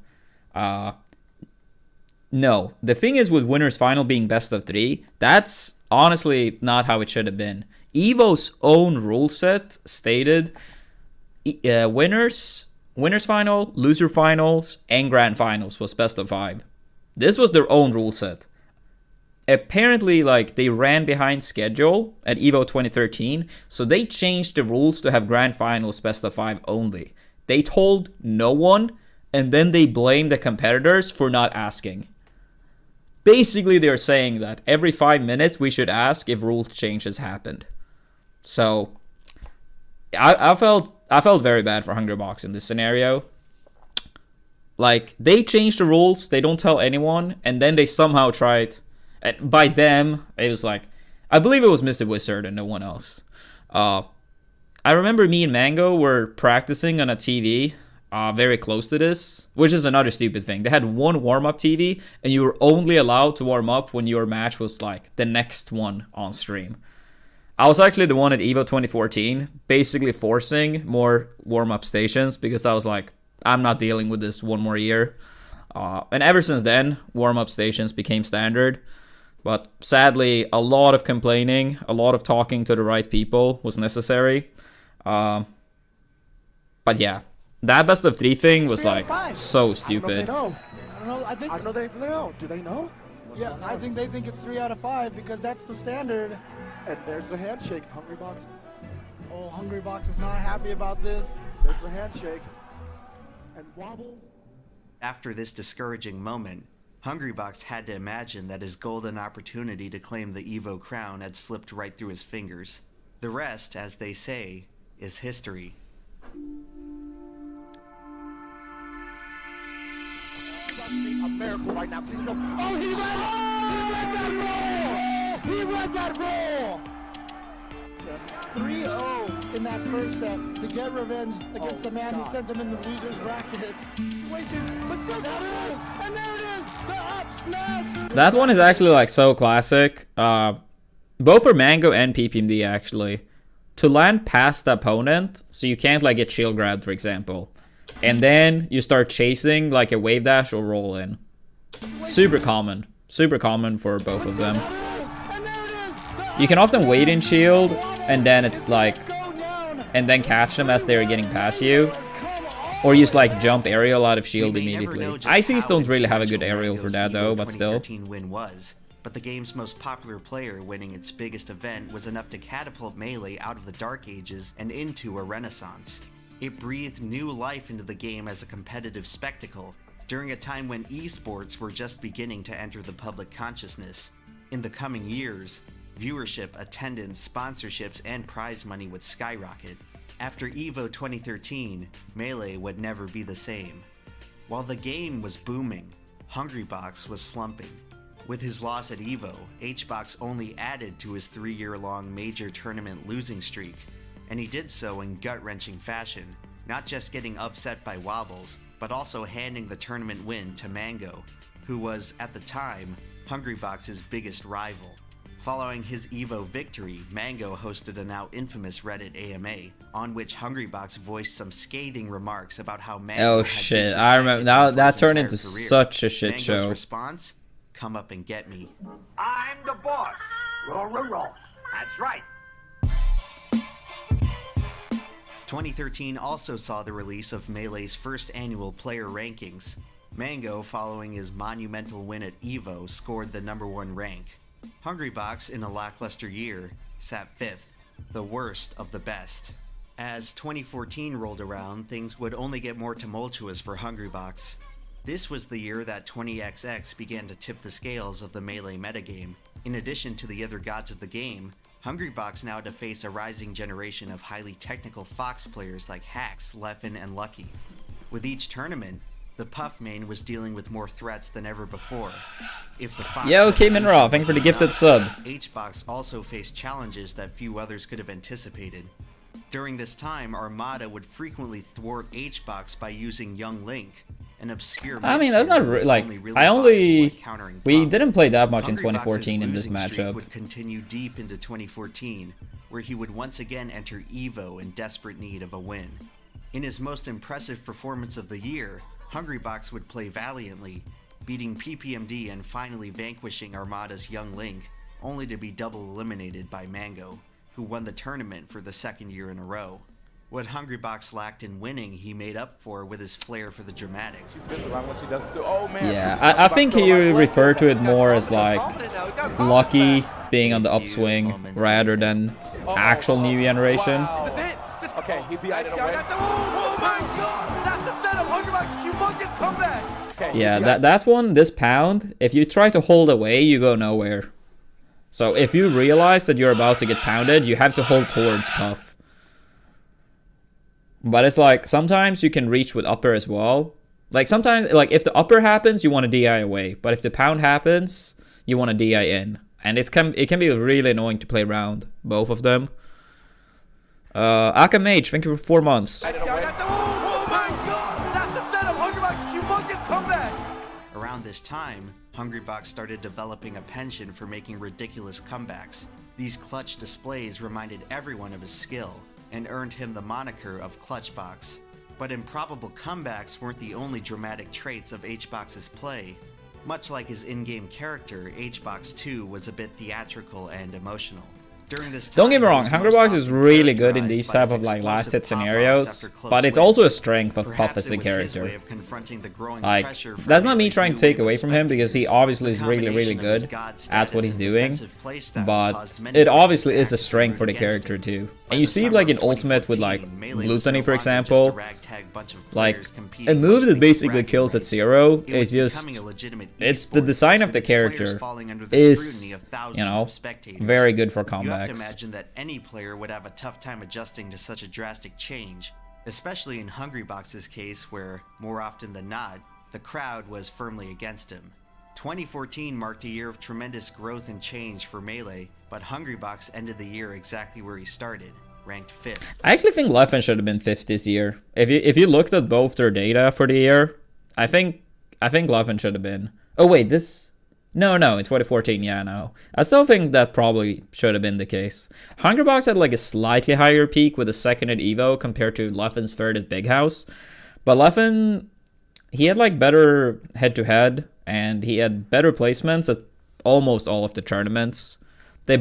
[SPEAKER 1] no. The thing is with winners final being best of 3, that's honestly not how it should have been. EVO's own rule set stated winners final, loser finals, and grand finals was best of 5. This was their own rule set. Apparently, like, they ran behind schedule at EVO 2013, so they changed the rules to have grand finals best of 5 only. They told no one, and then they blamed the competitors for not asking. Basically, they're saying that every 5 minutes we should ask if rule changes happened. So, I felt very bad for Hungrybox in this scenario. Like, they changed the rules, they don't tell anyone, and then they somehow tried... By them, it was like... I believe it was Mr. Wizard and no one else. I remember me and Mango were practicing on a TV very close to this, which is another stupid thing. They had one warm-up TV, and you were only allowed to warm up when your match was like the next one on stream. I was actually the one at EVO 2014, basically forcing more warm-up stations because I was like, I'm not dealing with this one more year. And ever since then, warm-up stations became standard. But sadly, a lot of complaining, a lot of talking to the right people was necessary. But yeah, that best of 3 thing was like so stupid.
[SPEAKER 6] I don't know. I don't know. They know. Do they know? Yeah, I think they think it's 3 out of 5 because that's the standard. And there's the handshake, Hungrybox. Oh, Hungrybox is not happy about this. There's the handshake. And Wobbles.
[SPEAKER 3] After this discouraging moment, Hungrybox had to imagine that his golden opportunity to claim the EVO crown had slipped right through his fingers. The rest, as they say, is history.
[SPEAKER 6] A miracle right now. Oh, he read that roll! 3-0 in that first set to get revenge against the man who sent him in the loser's bracket. But still, there it is! And there it is! The up smash!
[SPEAKER 1] That one is actually like so classic. both for Mango and PPMD actually, to land past the opponent, so you can't like get shield grabbed, for example, and then you start chasing like a wave dash or roll in. Super common for both of them. You can often wait in shield, and then it's like, and then catch them as they're getting past you, or just like jump aerial out of shield immediately. ICs don't really have a good aerial for that though, but still.
[SPEAKER 3] Win was, but the game's most popular player winning its biggest event was enough to catapult Melee out of the Dark Ages and into a renaissance. It breathed new life into the game as a competitive spectacle, during a time when esports were just beginning to enter the public consciousness. In the coming years, viewership, attendance, sponsorships, and prize money would skyrocket. After EVO 2013, Melee would never be the same. While the game was booming, Hungrybox was slumping. With his loss at EVO, Hbox only added to his 3-year-long major tournament losing streak, and he did so in gut-wrenching fashion, not just getting upset by wobbles, but also handing the tournament win to Mango, who was, at the time, Hungrybox's biggest rival. Following his EVO victory, Mango hosted a now infamous Reddit AMA, on which Hungrybox voiced some scathing remarks about how Mango had
[SPEAKER 1] shit, I remember. Now that turned into such a shit show.
[SPEAKER 3] Mango's response? Come up and get me.
[SPEAKER 5] I'm the boss. Roll, roll, roll. That's right.
[SPEAKER 3] 2013 also saw the release of Melee's first annual player rankings. Mango, following his monumental win at EVO, scored the #1 rank. Hungrybox, in a lackluster year, sat 5th, the worst of the best. As 2014 rolled around, things would only get more tumultuous for Hungrybox. This was the year that 20XX began to tip the scales of the Melee metagame. In addition to the other gods of the game, Hungrybox now had to face a rising generation of highly technical Fox players like Hax, Leffen, and Lucky. With each tournament, the Puff main was dealing with more threats than ever before. If the Fox
[SPEAKER 1] Yo, Cayman Raw, thanks for the gifted sub.
[SPEAKER 3] Hbox also faced challenges that few others could have anticipated. During this time, Armada would frequently thwart Hbox by using Young Link, an obscure.
[SPEAKER 1] I mean, that's not like we didn't play that much in 2014 in this matchup.
[SPEAKER 3] Would continue deep into 2014, where he would once again enter EVO in desperate need of a win. In his most impressive performance of the year, Hungrybox would play valiantly, beating PPMD and finally vanquishing Armada's Young Link, only to be double eliminated by Mango, who won the tournament for the second year in a row. What Hungrybox lacked in winning, he made up for with his flair for the dramatic.
[SPEAKER 5] She spins around when she does it too. Oh man.
[SPEAKER 1] Yeah, I think he referred to it more as like Lucky being on the upswing rather than actual new generation.
[SPEAKER 5] Is this it? Okay, he beat it away. Oh my god! That's the setup. Hungrybox, humongous comeback. Okay,
[SPEAKER 1] yeah, that one, this pound, if you try to hold away, you go nowhere. So if you realize that you're about to get pounded, you have to hold towards Puff. But it's like, sometimes you can reach with upper as well. Like sometimes, like if the upper happens, you want to DI away. But if the pound happens, you want to DI in. And it can be really annoying to play around both of them. Aka Mage, thank you for 4 months.
[SPEAKER 5] Oh my god! That's the setup. Hungrybox, humongous comeback.
[SPEAKER 3] Around this time, Hungrybox started developing a penchant for making ridiculous comebacks. These clutch displays reminded everyone of his skill, and earned him the moniker of Clutchbox. But improbable comebacks weren't the only dramatic traits of Hbox's play. Much like his in-game character, Hbox 2 was a bit theatrical and emotional. During this time,
[SPEAKER 1] don't get me wrong, Hungrybox is really good in these type of like last hit scenarios, but it's also a strength of Puff as a character. Like, that's not me trying to take away from him, because he obviously is really good at what he's doing, but it obviously is a strength for the character too. And you see it like in Ultimate with like Gluttony, for example. Like, a move that basically kills at 0 is just, it's the design of the character is, you know, very good for combat.
[SPEAKER 3] You have to imagine that any player would have a tough time adjusting to such a drastic change, especially in Hungrybox's case where, more often than not, the crowd was firmly against him. 2014 marked a year of tremendous growth and change for Melee, but Hungrybox ended the year exactly where he started, ranked 5th.
[SPEAKER 1] I actually think Leffen should have been 5th this year. If you looked at both their data for the year, I think Leffen should have been. Oh wait, this... No, in 2014, yeah, no. I still think that probably should have been the case. Hungrybox had like a slightly higher peak with a second at Evo compared to Leffen's third at Big House. But Leffen, he had like better head-to-head, and he had better placements at almost all of the tournaments. Their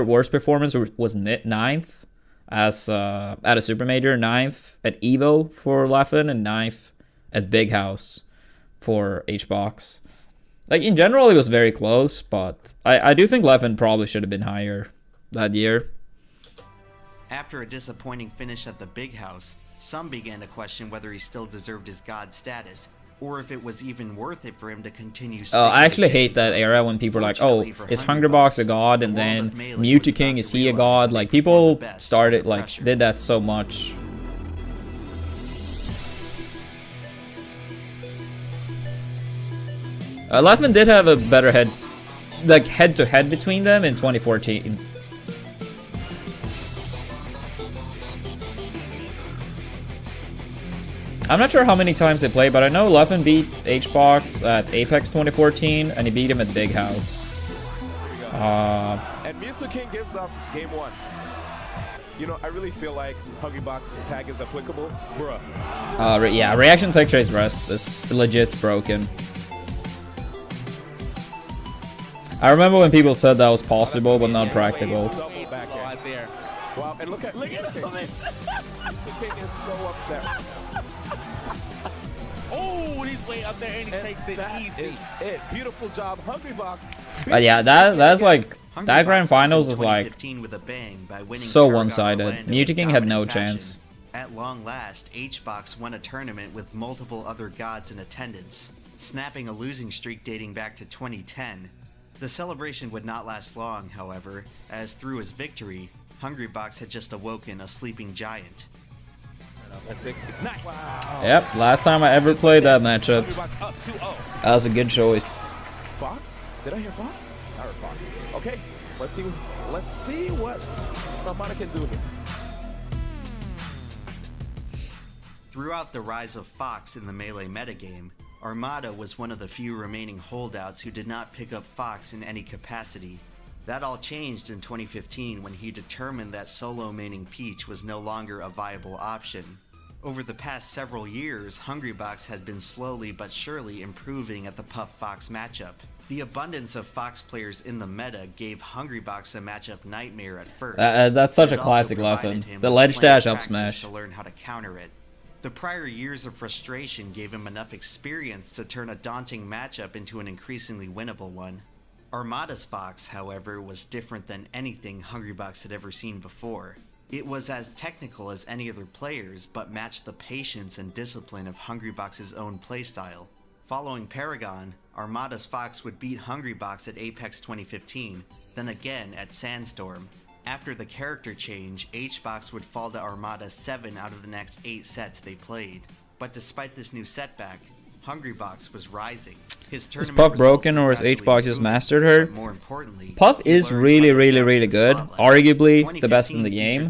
[SPEAKER 1] worst performance was 9th as at a Super Major, 9th at Evo for Leffen, and 9th at Big House for Hbox. Like, in general, it was very close, but I do think Leffen probably should have been higher that year.
[SPEAKER 3] After a disappointing finish at the Big House, some began to question whether he still deserved his god status, or if it was even worth it for him to continue.
[SPEAKER 1] I actually hate that era when people are like, oh, is Hungrybox a god? And then Mewtwo is he a god? Like, people started, like, did that so much. Leffen did have a better head-to-head between them in 2014. I'm not sure how many times they played, but I know Leffen beat Hbox at Apex 2014, and he beat him at Big House.
[SPEAKER 5] And Mewtwo King gives up game 1. You know, I really feel like Hungrybox's tag is applicable. Bruh.
[SPEAKER 1] Yeah, reaction tech trace rest is legit broken. I remember when people said that was possible, but not practical.
[SPEAKER 5] Wow, and look at him. The King is so upset.
[SPEAKER 4] Oh, he's way up there and he takes it easy.
[SPEAKER 5] Is it. Beautiful job, Hungrybox.
[SPEAKER 1] But yeah, that's like, that grand finals was like
[SPEAKER 3] with a bang by winning
[SPEAKER 1] so one-sided. Mewtwo King had no chance.
[SPEAKER 3] At long last, Hbox won a tournament with multiple other gods in attendance, snapping a losing streak dating back to 2010. The celebration would not last long, however, as through his victory, Hungrybox had just awoken a sleeping giant.
[SPEAKER 5] Wow.
[SPEAKER 1] Yep, last time I ever played that matchup. That was a good choice.
[SPEAKER 5] Fox? Did I hear Fox? I heard Fox. Okay, let's see what Armada can do here.
[SPEAKER 3] Throughout the rise of Fox in the Melee metagame, Armada was one of the few remaining holdouts who did not pick up Fox in any capacity. That all changed in 2015 when he determined that solo maining Peach was no longer a viable option. Over the past several years, Hungrybox had been slowly but surely improving at the Puff-Fox matchup. The abundance of Fox players in the meta gave Hungrybox a matchup nightmare at first.
[SPEAKER 1] That's such a classic Leffen. The ledge dash up smash.
[SPEAKER 3] To learn how to counter it. The prior years of frustration gave him enough experience to turn a daunting matchup into an increasingly winnable one. Armada's Fox, however, was different than anything Hungrybox had ever seen before. It was as technical as any other players, but matched the patience and discipline of Hungrybox's own playstyle. Following Paragon, Armada's Fox would beat Hungrybox at Apex 2015, then again at Sandstorm. After the character change, Hbox would fall to Armada 7 out of the next 8 sets they played. But despite this new setback, Hungrybox was rising.
[SPEAKER 1] Is Puff broken or is Hbox just mastered her?
[SPEAKER 3] More importantly,
[SPEAKER 1] Puff is really good, arguably the best in the game,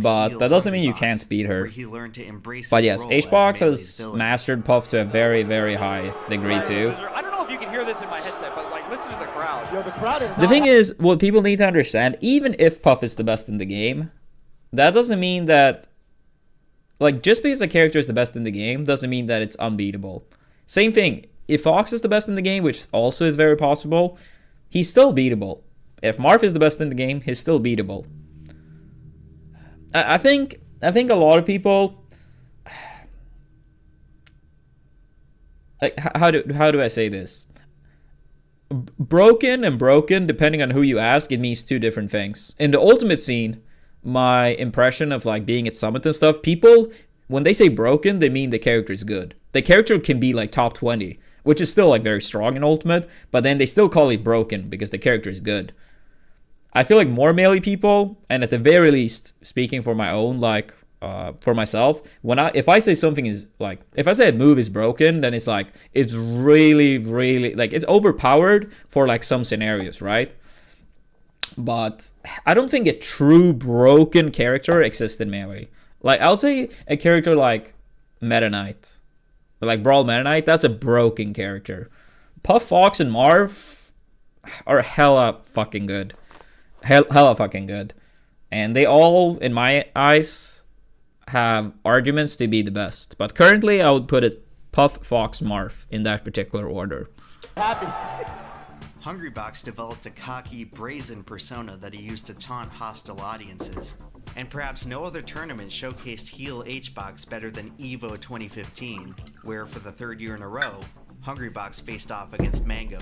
[SPEAKER 1] but that doesn't mean you can't beat her. But yes, Hbox has mastered Puff to a very high degree too.
[SPEAKER 4] I don't know if you can hear this in my headset, but like, listen to the crowd.
[SPEAKER 6] Yo, the crowd is
[SPEAKER 1] the thing is, what people need to understand, even if Puff is the best in the game, that doesn't mean that, like, just because a character is the best in the game doesn't mean that it's unbeatable. Same thing, if Fox is the best in the game, which also is very possible, he's still beatable. If Marth is the best in the game, he's still beatable. I think a lot of people, like, how do I say this? Broken and broken, depending on who you ask, it means two different things. In the Ultimate scene, my impression of like being at Summit and stuff, people, when they say broken, they mean the character is good. The character can be like top 20, which is still like very strong in Ultimate, but then they still call it broken because the character is good. I feel like more Melee people, and at the very least, speaking for my own, like, for myself, if I say something is like, if I say a move is broken, then it's like, it's really, like, it's overpowered for like some scenarios, right? But I don't think a true broken character exists in Melee. Like, I would say a character like Meta Knight, like Brawl Meta Knight, that's a broken character. Puff, Fox, and Marv are hella fucking good. Hella fucking good. And they all, in my eyes, have arguments to be the best. But currently, I would put it Puff, Fox, Marv in that particular order.
[SPEAKER 3] Happy. Hungrybox developed a cocky, brazen persona that he used to taunt hostile audiences. And perhaps no other tournament showcased heel Hbox better than EVO 2015, where for the third year in a row, Hungrybox faced off against Mango.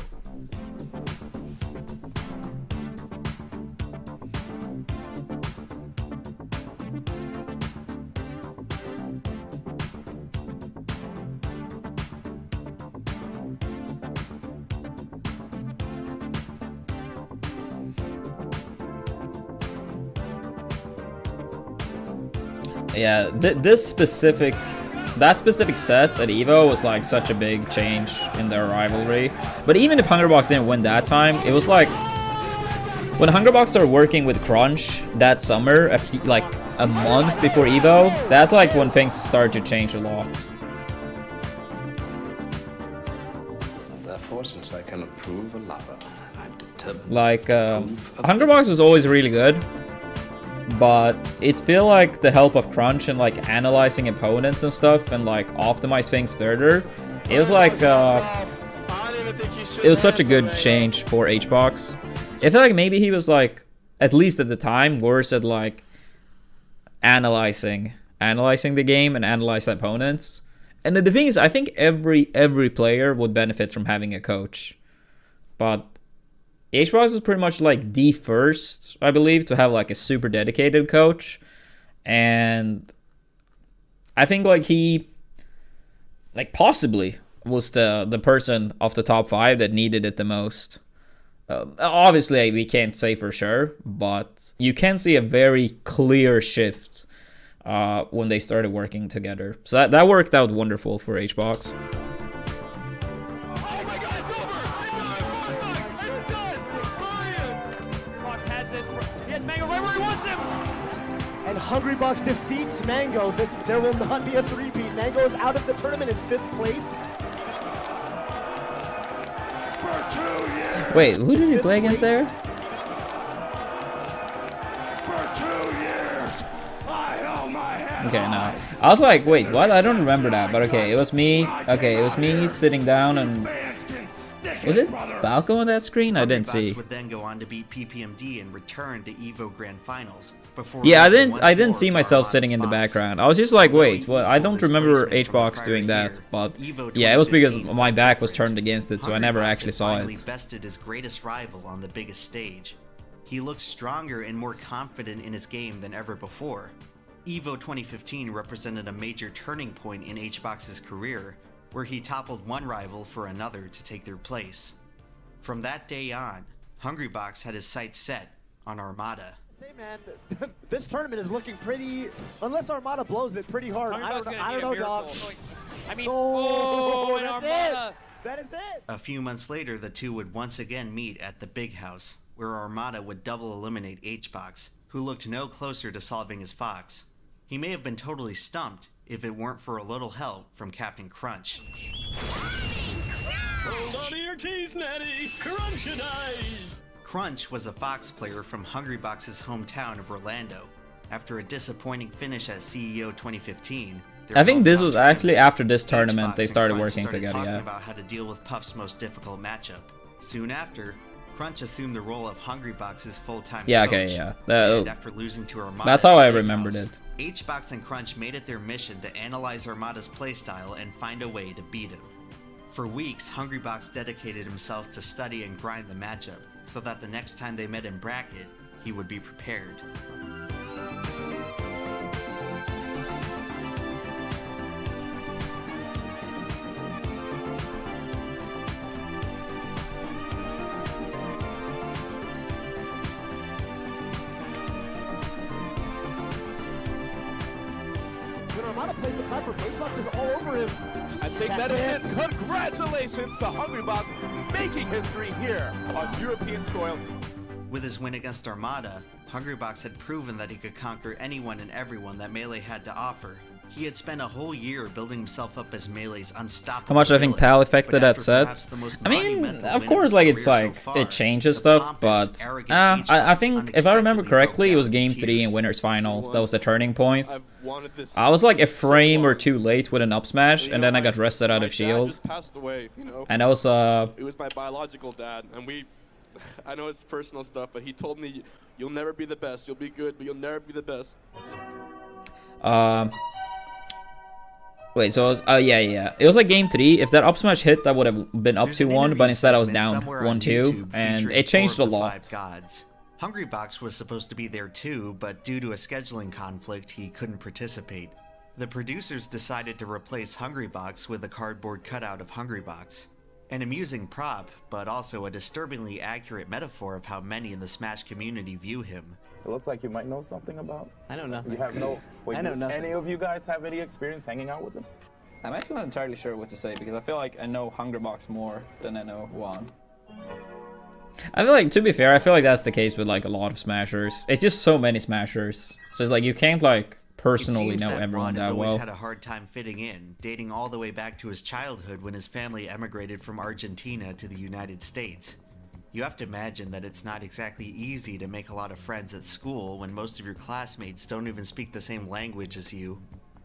[SPEAKER 1] Yeah, that specific set at EVO was like such a big change in their rivalry. But even if Hungrybox didn't win that time, it was like when Hungrybox started working with Crunch that summer, like a month before EVO, that's like when things started to change a lot.
[SPEAKER 7] Therefore, since I can approve a lover, I'm determined.
[SPEAKER 1] Like Hungrybox was always really good. But it feel like the help of Crunch and like analyzing opponents and stuff and like optimize things further, it was like it was such a good change for Hbox. I feel like maybe he was like, at least at the time, worse at like analyzing the game and analyze opponents. And the thing is, I think every player would benefit from having a coach, but Hbox was pretty much like the first, I believe, to have like a super dedicated coach. And I think like he like possibly was the person of the top 5 that needed it the most. Obviously, we can't say for sure, but you can see a very clear shift when they started working together. So that worked out wonderful for Hbox.
[SPEAKER 6] Hungrybox defeats Mango. There will not be a three-peat. Mango is out of the tournament in 5th place.
[SPEAKER 1] Wait, who did he play against there? Okay, no. I was like, wait, what? I don't remember that, but okay, it was me. Okay, it was me sitting down and... Was it Falco on that screen? I didn't see.
[SPEAKER 3] Would then go on to beat PPMD and return to EVO Grand Finals.
[SPEAKER 1] Yeah, I didn't see myself sitting in the background. I was just like, wait, well, I don't remember Hbox doing that, but yeah, it was because my back was turned against it, so I never actually saw it.
[SPEAKER 3] Bested his greatest rival on the biggest stage. He looked stronger and more confident in his game than ever before. EVO 2015 represented a major turning point in Hbox's career, where he toppled one rival for another to take their place. From that day on, Hungrybox had his sights set on Armada.
[SPEAKER 6] Say, man, this tournament is looking pretty, unless Armada blows it pretty hard. I don't know, dog.
[SPEAKER 4] I mean,
[SPEAKER 6] that's
[SPEAKER 4] Armada.
[SPEAKER 6] it. That is it.
[SPEAKER 3] A few months later, the two would once again meet at the Big House, where Armada would double eliminate Hbox, who looked no closer to solving his Fox. He may have been totally stumped if it weren't for a little help from Captain Crunch.
[SPEAKER 8] Hold on to your teeth, Natty. Crunch and eyes.
[SPEAKER 3] Crunch was a Fox player from Hungrybox's hometown of Orlando. After a disappointing finish at CEO 2015,
[SPEAKER 1] I think this was actually after this tournament they started working together.
[SPEAKER 3] Talking about how to deal with Puff's most difficult matchup. Soon after, Crunch assumed the role of Hungrybox's full-time coach.
[SPEAKER 1] And
[SPEAKER 3] after losing to Armada,
[SPEAKER 1] that's how I remembered it.
[SPEAKER 3] Hbox and Crunch made it their mission to analyze Armada's playstyle and find a way to beat him. For weeks, Hungrybox dedicated himself to study and grind the matchup, so that the next time they met in bracket, he would be prepared.
[SPEAKER 6] When Armada plays the platform, Hbox is all over him.
[SPEAKER 5] I think that is it. Congratulations to Hungrybox making history here on European soil.
[SPEAKER 3] With his win against Armada, Hungrybox had proven that he could conquer anyone and everyone that Melee had to offer, He had spent a whole year building himself up as Melee's unstoppable
[SPEAKER 1] How much I think
[SPEAKER 3] villain,
[SPEAKER 1] PAL affected
[SPEAKER 3] but
[SPEAKER 1] that
[SPEAKER 3] after
[SPEAKER 1] set.
[SPEAKER 3] perhaps the most
[SPEAKER 1] I mean,
[SPEAKER 3] monumental
[SPEAKER 1] of
[SPEAKER 3] win
[SPEAKER 1] course,
[SPEAKER 3] his
[SPEAKER 1] like, it's
[SPEAKER 3] career
[SPEAKER 1] like,
[SPEAKER 3] so far,
[SPEAKER 1] it changes
[SPEAKER 3] the
[SPEAKER 1] stuff,
[SPEAKER 3] pompous,
[SPEAKER 1] but
[SPEAKER 3] arrogant
[SPEAKER 1] I
[SPEAKER 3] Hbox
[SPEAKER 1] think, if I remember
[SPEAKER 3] unexpectedly
[SPEAKER 1] correctly, it was
[SPEAKER 3] broke
[SPEAKER 1] Game
[SPEAKER 3] down
[SPEAKER 1] 3 in
[SPEAKER 3] tears.
[SPEAKER 1] Winners Final. That was the turning point.
[SPEAKER 5] I've wanted this
[SPEAKER 1] I was like a
[SPEAKER 5] so
[SPEAKER 1] frame or
[SPEAKER 5] long.
[SPEAKER 1] two late with an up smash,
[SPEAKER 5] You
[SPEAKER 1] and
[SPEAKER 5] know,
[SPEAKER 1] then I got rested out
[SPEAKER 5] my
[SPEAKER 1] of
[SPEAKER 5] dad
[SPEAKER 1] shield.
[SPEAKER 5] just passed away, you know.
[SPEAKER 1] And that was,
[SPEAKER 5] It was my biological dad, and I know it's personal stuff, but he told me, you'll never be the best. You'll be good, but you'll never be the best.
[SPEAKER 1] Wait, so, yeah. It was like Game 3. If that up smash hit, that would have been up
[SPEAKER 3] There's an
[SPEAKER 1] 2-1,
[SPEAKER 3] interview
[SPEAKER 1] but instead I was
[SPEAKER 3] segment
[SPEAKER 1] down
[SPEAKER 3] somewhere on
[SPEAKER 1] 1-2,
[SPEAKER 3] YouTube
[SPEAKER 1] and
[SPEAKER 3] featuring
[SPEAKER 1] it changed a
[SPEAKER 3] 4 of the
[SPEAKER 1] lot.
[SPEAKER 3] 5 gods. Hungrybox was supposed to be there too, but due to a scheduling conflict, he couldn't participate. The producers decided to replace Hungrybox with a cardboard cutout of Hungrybox. An amusing prop, but also a disturbingly accurate metaphor of how many in the Smash community view him.
[SPEAKER 9] It looks like you might know something about.
[SPEAKER 4] I know nothing.
[SPEAKER 9] You have no. Wait,
[SPEAKER 4] I know nothing.
[SPEAKER 9] Any of you guys have any experience hanging out with him?
[SPEAKER 10] I'm actually not entirely sure what to say because I feel like I know Hungrybox more than I know Juan.
[SPEAKER 1] I feel like, to be fair, I feel like that's the case with like a lot of Smashers. It's just so many Smashers. So it's like you can't like personally know everyone that well.
[SPEAKER 3] Juan has always had a hard time fitting in, dating all the way back to his childhood when his family emigrated from Argentina to the United States. You have to imagine that it's not exactly easy to make a lot of friends at school when most of your classmates don't even speak the same language as you.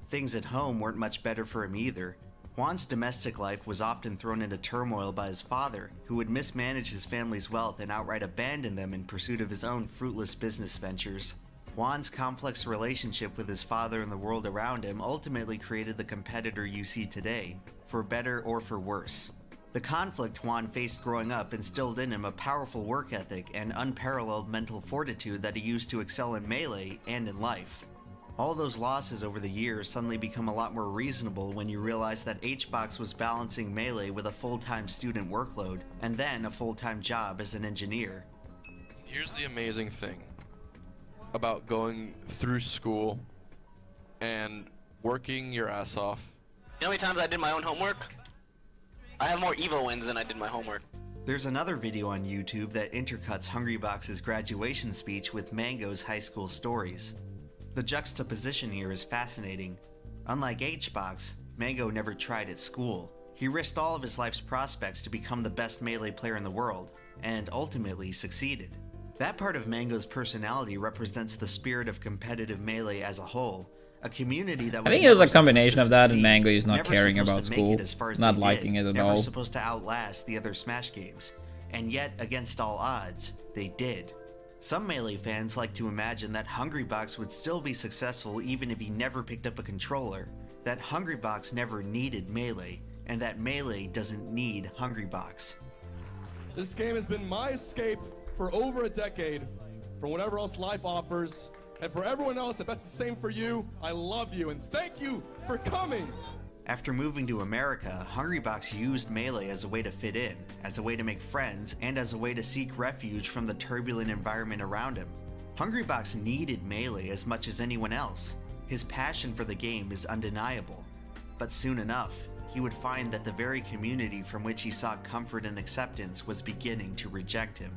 [SPEAKER 3] Things at home weren't much better for him either. Juan's domestic life was often thrown into turmoil by his father, who would mismanage his family's wealth and outright abandon them in pursuit of his own fruitless business ventures. Juan's complex relationship with his father and the world around him ultimately created the competitor you see today, for better or for worse. The conflict Juan faced growing up instilled in him a powerful work ethic and unparalleled mental fortitude that he used to excel in Melee and in life. All those losses over the years suddenly become a lot more reasonable when you realize that Hbox was balancing Melee with a full-time student workload, and then a full-time job as an engineer.
[SPEAKER 2] Here's the amazing thing about going through school and working your ass off.
[SPEAKER 11] You know how many times I did my own homework? I have more Evo wins than I did my homework.
[SPEAKER 3] There's another video on YouTube that intercuts Hungrybox's graduation speech with Mango's high school stories. The juxtaposition here is fascinating. Unlike Hbox, Mango never tried at school. He risked all of his life's prospects to become the best Melee player in the world, and ultimately succeeded. That part of Mango's personality represents the spirit of competitive Melee as a whole, a community that was
[SPEAKER 1] I think it was a
[SPEAKER 3] never
[SPEAKER 1] combination
[SPEAKER 3] supposed
[SPEAKER 1] of
[SPEAKER 3] to
[SPEAKER 1] that and
[SPEAKER 3] succeed,
[SPEAKER 1] Mango is not
[SPEAKER 3] never
[SPEAKER 1] caring
[SPEAKER 3] supposed
[SPEAKER 1] about
[SPEAKER 3] to make
[SPEAKER 1] school,
[SPEAKER 3] it as far as
[SPEAKER 1] not
[SPEAKER 3] they
[SPEAKER 1] liking
[SPEAKER 3] did,
[SPEAKER 1] it at
[SPEAKER 3] never
[SPEAKER 1] all.
[SPEAKER 3] supposed to outlast the other Smash games, and yet, against all odds, they did. Some Melee fans like to imagine that Hungrybox would still be successful even if he never picked up a controller, that Hungrybox never needed Melee, and that Melee doesn't need Hungrybox.
[SPEAKER 12] This game has been my escape for over a decade from whatever else life offers, and for everyone else, if that's the same for you, I love you, and thank you for coming!
[SPEAKER 3] After moving to America, Hungrybox used Melee as a way to fit in, as a way to make friends, and as a way to seek refuge from the turbulent environment around him. Hungrybox needed Melee as much as anyone else. His passion for the game is undeniable. But soon enough, he would find that the very community from which he sought comfort and acceptance was beginning to reject him.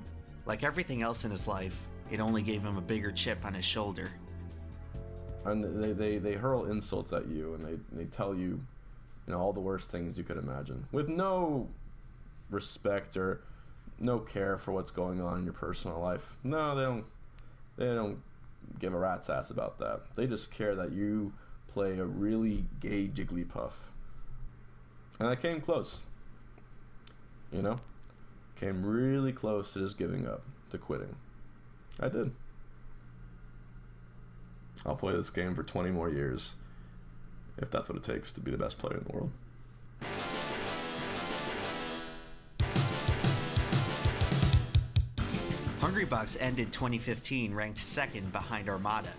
[SPEAKER 3] Like everything else in his life, it only gave him a bigger chip on his shoulder.
[SPEAKER 13] And they hurl insults at you, and they tell you, you know, all the worst things you could imagine, with no respect or no care for what's going on in your personal life. No, they don't give a rat's ass about that. They just care that you play a really gay Jigglypuff. And I came close. You know? Came really close to just giving up, to quitting. I did. I'll play this game for 20 more years, if that's what it takes to be the best player in the world.
[SPEAKER 3] Hungrybox ended 2015 ranked second behind Armada.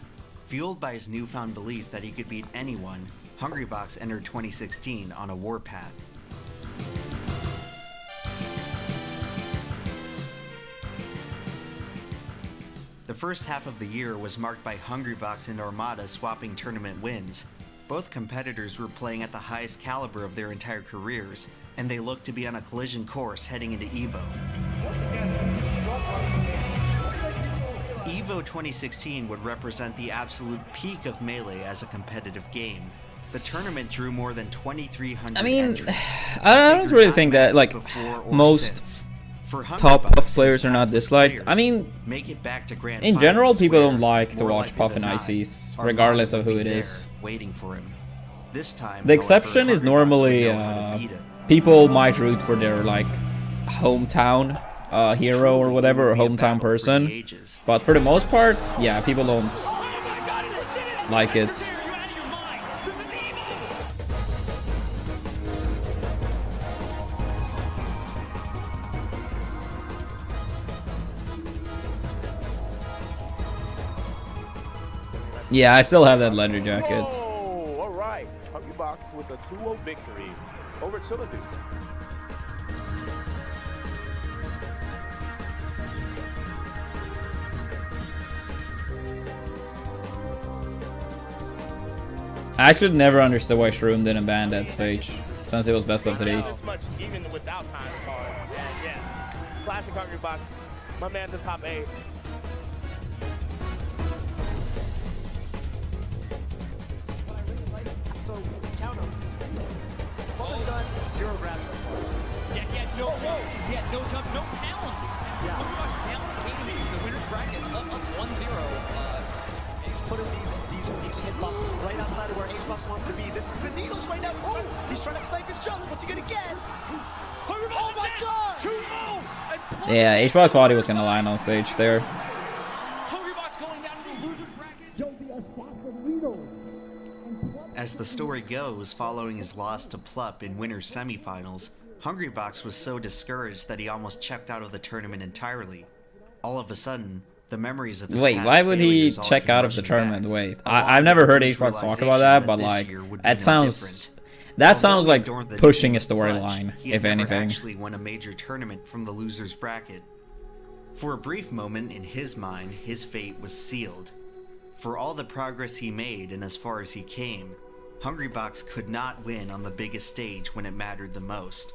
[SPEAKER 3] Fueled by his newfound belief that he could beat anyone, Hungrybox entered 2016 on a warpath. The first half of the year was marked by Hungrybox and Armada swapping tournament wins. Both competitors were playing at the highest caliber of their entire careers, and they looked to be on a collision course heading into EVO. EVO 2016 would represent the absolute peak of Melee as a competitive game. The tournament drew more than 2,300
[SPEAKER 1] I mean,
[SPEAKER 3] entries.
[SPEAKER 1] I don't really think that like most top Puff players are not disliked. I mean,
[SPEAKER 3] make it back to grand
[SPEAKER 1] in general,
[SPEAKER 3] finals
[SPEAKER 1] people
[SPEAKER 3] where,
[SPEAKER 1] don't like to
[SPEAKER 3] more
[SPEAKER 1] watch
[SPEAKER 3] likely
[SPEAKER 1] Puff
[SPEAKER 3] than
[SPEAKER 1] and
[SPEAKER 3] not,
[SPEAKER 1] ICs,
[SPEAKER 3] Armada
[SPEAKER 1] regardless of
[SPEAKER 3] would
[SPEAKER 1] who
[SPEAKER 3] be
[SPEAKER 1] it
[SPEAKER 3] there
[SPEAKER 1] is.
[SPEAKER 3] waiting for him. This time,
[SPEAKER 1] The exception is normally people might root for their like hometown hero or whatever, or hometown person. But for the most part, yeah, people don't like it. Yeah, I still have that leather jacket.
[SPEAKER 5] Oh, all right. Hbox with a 2-0 victory over Chiladu.
[SPEAKER 1] I actually never understood why Shroom didn't ban that stage, since it was best of 3.
[SPEAKER 9] This much, even without time card. And yeah, classic Hbox. My man's a top 8.
[SPEAKER 6] So, count him. What was done? 0 grabs thus far.
[SPEAKER 4] Yeah, no jump, no pounds.
[SPEAKER 6] Yeah.
[SPEAKER 4] Hbox down 8 the winner's bracket, up 1-0.
[SPEAKER 6] He's put him these hitboxes right outside of where Hbox wants to be. This is the needles right now. He's trying to snipe his jump. What's he gonna get? Oh my god!
[SPEAKER 1] Yeah, Hbox thought he was gonna land on stage there.
[SPEAKER 4] Hbox going down to the loser's bracket.
[SPEAKER 3] As the story goes, following his loss to Plup in winners semifinals, Hungrybox was so discouraged that he almost checked out of the tournament entirely. All of a sudden, the memories of his
[SPEAKER 1] Wait,
[SPEAKER 3] past
[SPEAKER 1] why would he
[SPEAKER 3] failures all
[SPEAKER 1] check
[SPEAKER 3] came
[SPEAKER 1] out of the
[SPEAKER 3] rushing
[SPEAKER 1] tournament?
[SPEAKER 3] back,
[SPEAKER 1] Wait,
[SPEAKER 3] along
[SPEAKER 1] I've
[SPEAKER 3] with
[SPEAKER 1] never heard
[SPEAKER 3] the deep
[SPEAKER 1] Hbox talk about
[SPEAKER 3] realization
[SPEAKER 1] that, but
[SPEAKER 3] this
[SPEAKER 1] like,
[SPEAKER 3] year would be
[SPEAKER 1] that
[SPEAKER 3] no
[SPEAKER 1] sounds...
[SPEAKER 3] different.
[SPEAKER 1] That sounds
[SPEAKER 3] Although he
[SPEAKER 1] like
[SPEAKER 3] adorned the
[SPEAKER 1] pushing a
[SPEAKER 3] nickname Clutch,
[SPEAKER 1] storyline,
[SPEAKER 3] he had
[SPEAKER 1] if
[SPEAKER 3] never
[SPEAKER 1] anything.
[SPEAKER 3] actually won a major tournament from the loser's bracket. For a brief moment, in his mind, his fate was sealed. For all the progress he made and as far as he came, Hungrybox could not win on the biggest stage when it mattered the most.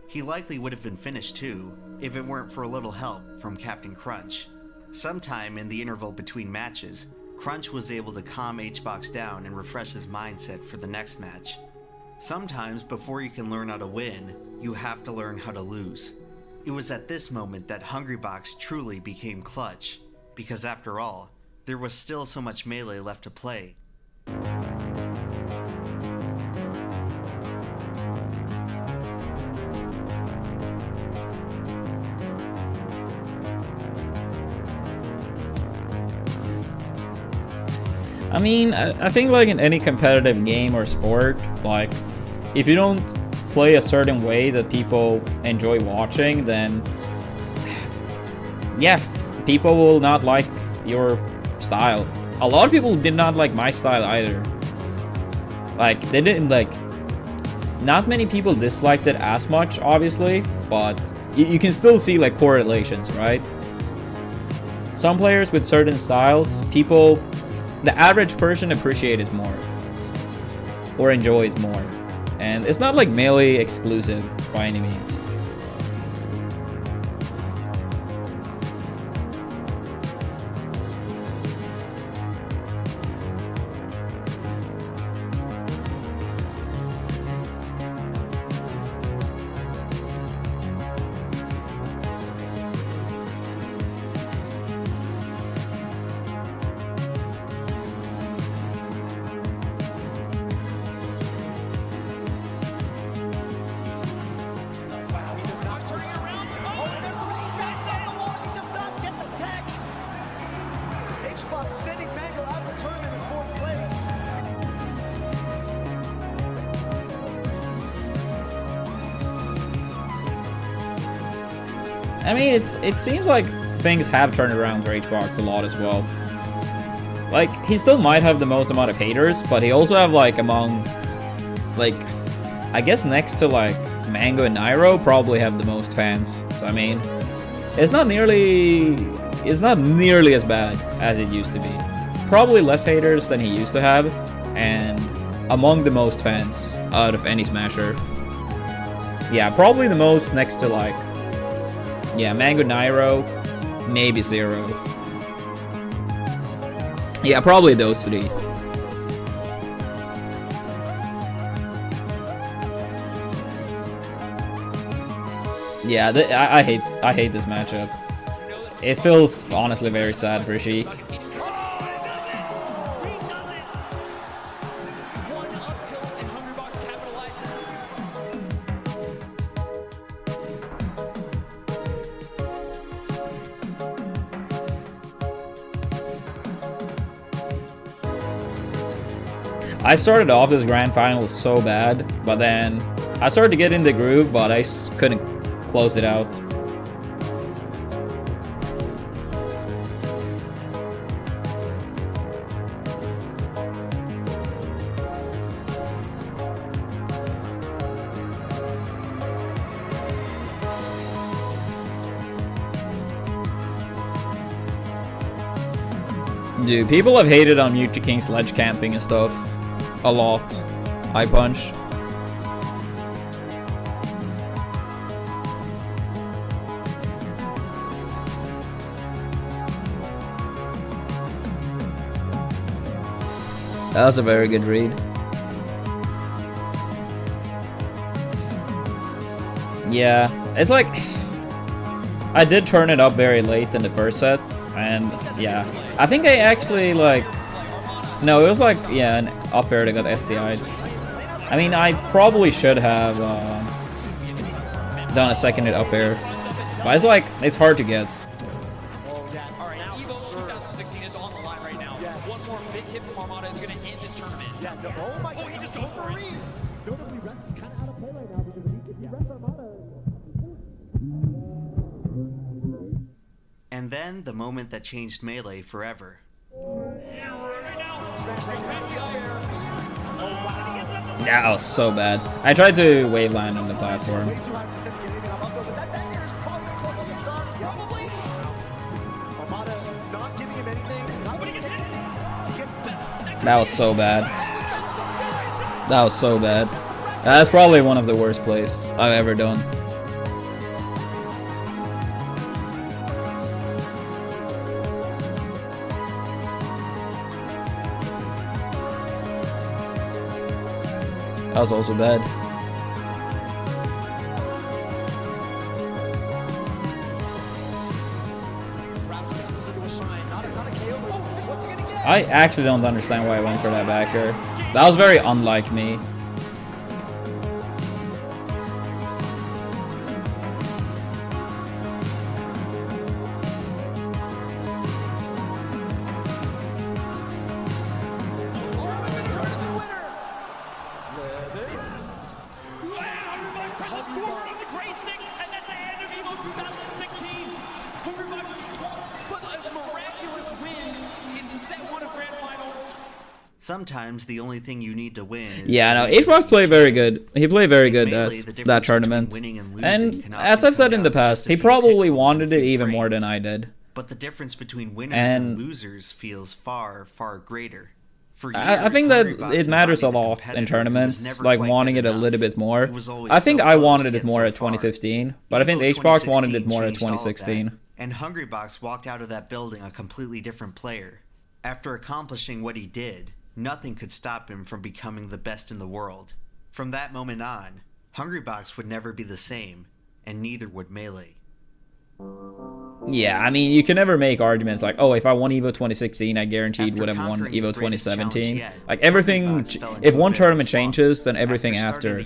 [SPEAKER 3] He likely would have been finished too, if it weren't for a little help from Captain Crunch. Sometime in the interval between matches, Crunch was able to calm Hbox down and refresh his mindset for the next match. Sometimes before you can learn how to win, you have to learn how to lose. It was at this moment that Hungrybox truly became clutch, because after all, there was still so much Melee left to play.
[SPEAKER 1] I mean, I think like in any competitive game or sport, like if you don't play a certain way that people enjoy watching, then yeah, people will not like your style. A lot of people did not like my style either. Like they didn't like, not many people disliked it as much, obviously, but you can still see like correlations, right? Some players with certain styles, people, the average person appreciates more or enjoys more, and it's not like Melee exclusive by any means. I mean, it seems like things have turned around for Hbox a lot as well. Like, he still might have the most amount of haters, but he also have like among, like, I guess next to like Mango and Nairo, probably have the most fans. So I mean, it's not nearly as bad as it used to be. Probably less haters than he used to have, and among the most fans out of any Smasher. Yeah, probably the most next to like, yeah, Mango, Nairo, maybe Zero. Yeah, probably those three. Yeah, I hate this matchup. It feels honestly very sad for Sheik. I started off this grand final so bad, but then I started to get in the groove, but I couldn't close it out. Dude, people have hated on Mewtwo King's ledge camping and stuff. A lot. High punch. That was a very good read. Yeah, it's like I did turn it up very late in the first set, and yeah, I think I actually like. No, it was like, yeah, an up air that got SDI'd. I mean, I probably should have done a second up air. But it's like, it's hard to get.
[SPEAKER 4] Alright, Evo 2016 is on the line right now. One more big hit from Armada is going to end this tournament.
[SPEAKER 6] Yeah, no, oh my god, he just goes for a read. Notably, Rex is kind of out of play right now because if he Rex Armada.
[SPEAKER 3] And then the moment that changed Melee forever.
[SPEAKER 1] That was so bad. I tried to wave land on the platform. That was so bad. That was so bad. That's probably one of the worst plays I've ever done. That was also bad. I actually don't understand why I went for that backer. That was very unlike me.
[SPEAKER 3] Sometimes the only thing you need to win is...
[SPEAKER 1] Yeah, no, Hbox played very good. He played very good at that tournament. And as I've said in the past, he probably wanted it even more than I did.
[SPEAKER 3] But the difference between winners and losers feels far, far greater. For years,
[SPEAKER 1] I think that it matters a lot in tournaments, like wanting it a little bit more. I think I wanted it more at 2015, but I think Hbox wanted it more at 2016.
[SPEAKER 3] And Hungrybox walked out of that building a completely different player. After accomplishing what he did, nothing could stop him from becoming the best in the world. From that moment on, Hungrybox would never be the same, and neither would Melee.
[SPEAKER 1] Yeah, I mean, you can never make arguments like, oh, if I won EVO 2016, I guaranteed would have won EVO 2017. Like, everything, if one tournament changes, then everything after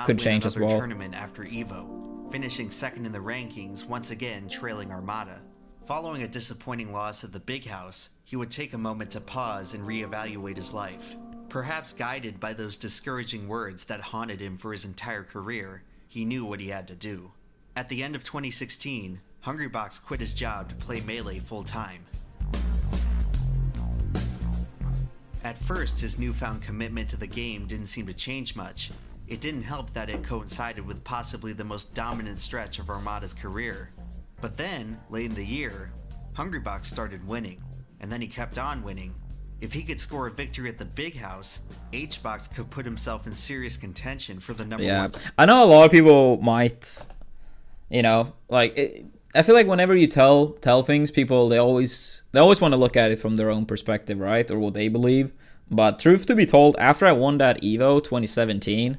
[SPEAKER 1] could change as well.
[SPEAKER 3] Tournament after EVO, finishing second in the rankings, once again trailing Armada. Following a disappointing loss at the Big House, he would take a moment to pause and reevaluate his life. Perhaps guided by those discouraging words that haunted him for his entire career, he knew what he had to do. At the end of 2016, Hungrybox quit his job to play Melee full-time. At first, his newfound commitment to the game didn't seem to change much. It didn't help that it coincided with possibly the most dominant stretch of Armada's career. But then, late in the year, Hungrybox started winning, and then he kept on winning. If he could score a victory at the Big House, Hbox could put himself in serious contention for the number one.
[SPEAKER 1] I know a lot of people might, you know, like, I feel like whenever you tell things, people, they always want to look at it from their own perspective, right? Or what they believe. But truth to be told, after I won that EVO 2017,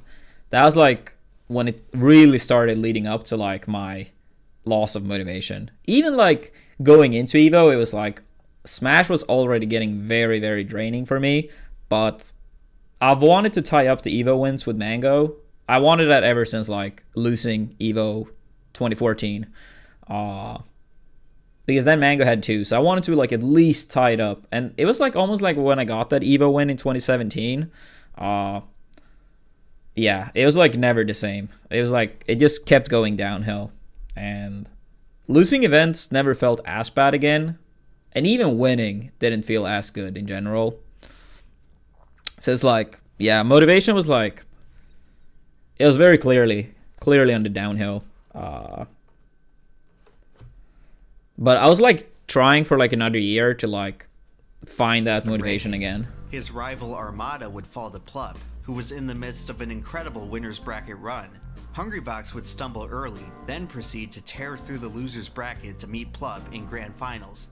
[SPEAKER 1] that was like when it really started leading up to like my loss of motivation. Even like going into Evo, it was like Smash was already getting very, very draining for me, but I've wanted to tie up the Evo wins with Mango. I wanted that ever since like losing Evo 2014. Because then Mango had 2, so I wanted to like at least tie it up. And it was like almost like when I got that Evo win in 2017. Yeah, it was like never the same. It was like it just kept going downhill. And losing events never felt as bad again. And even winning didn't feel as good in general. So it's like, yeah, motivation was like, it was very clearly on the downhill. But I was like trying for like another year to like find that motivation again.
[SPEAKER 3] His rival Armada would fall to Plup, who was in the midst of an incredible winner's bracket run. Hungrybox would stumble early, then proceed to tear through the loser's bracket to meet Plup in grand finals.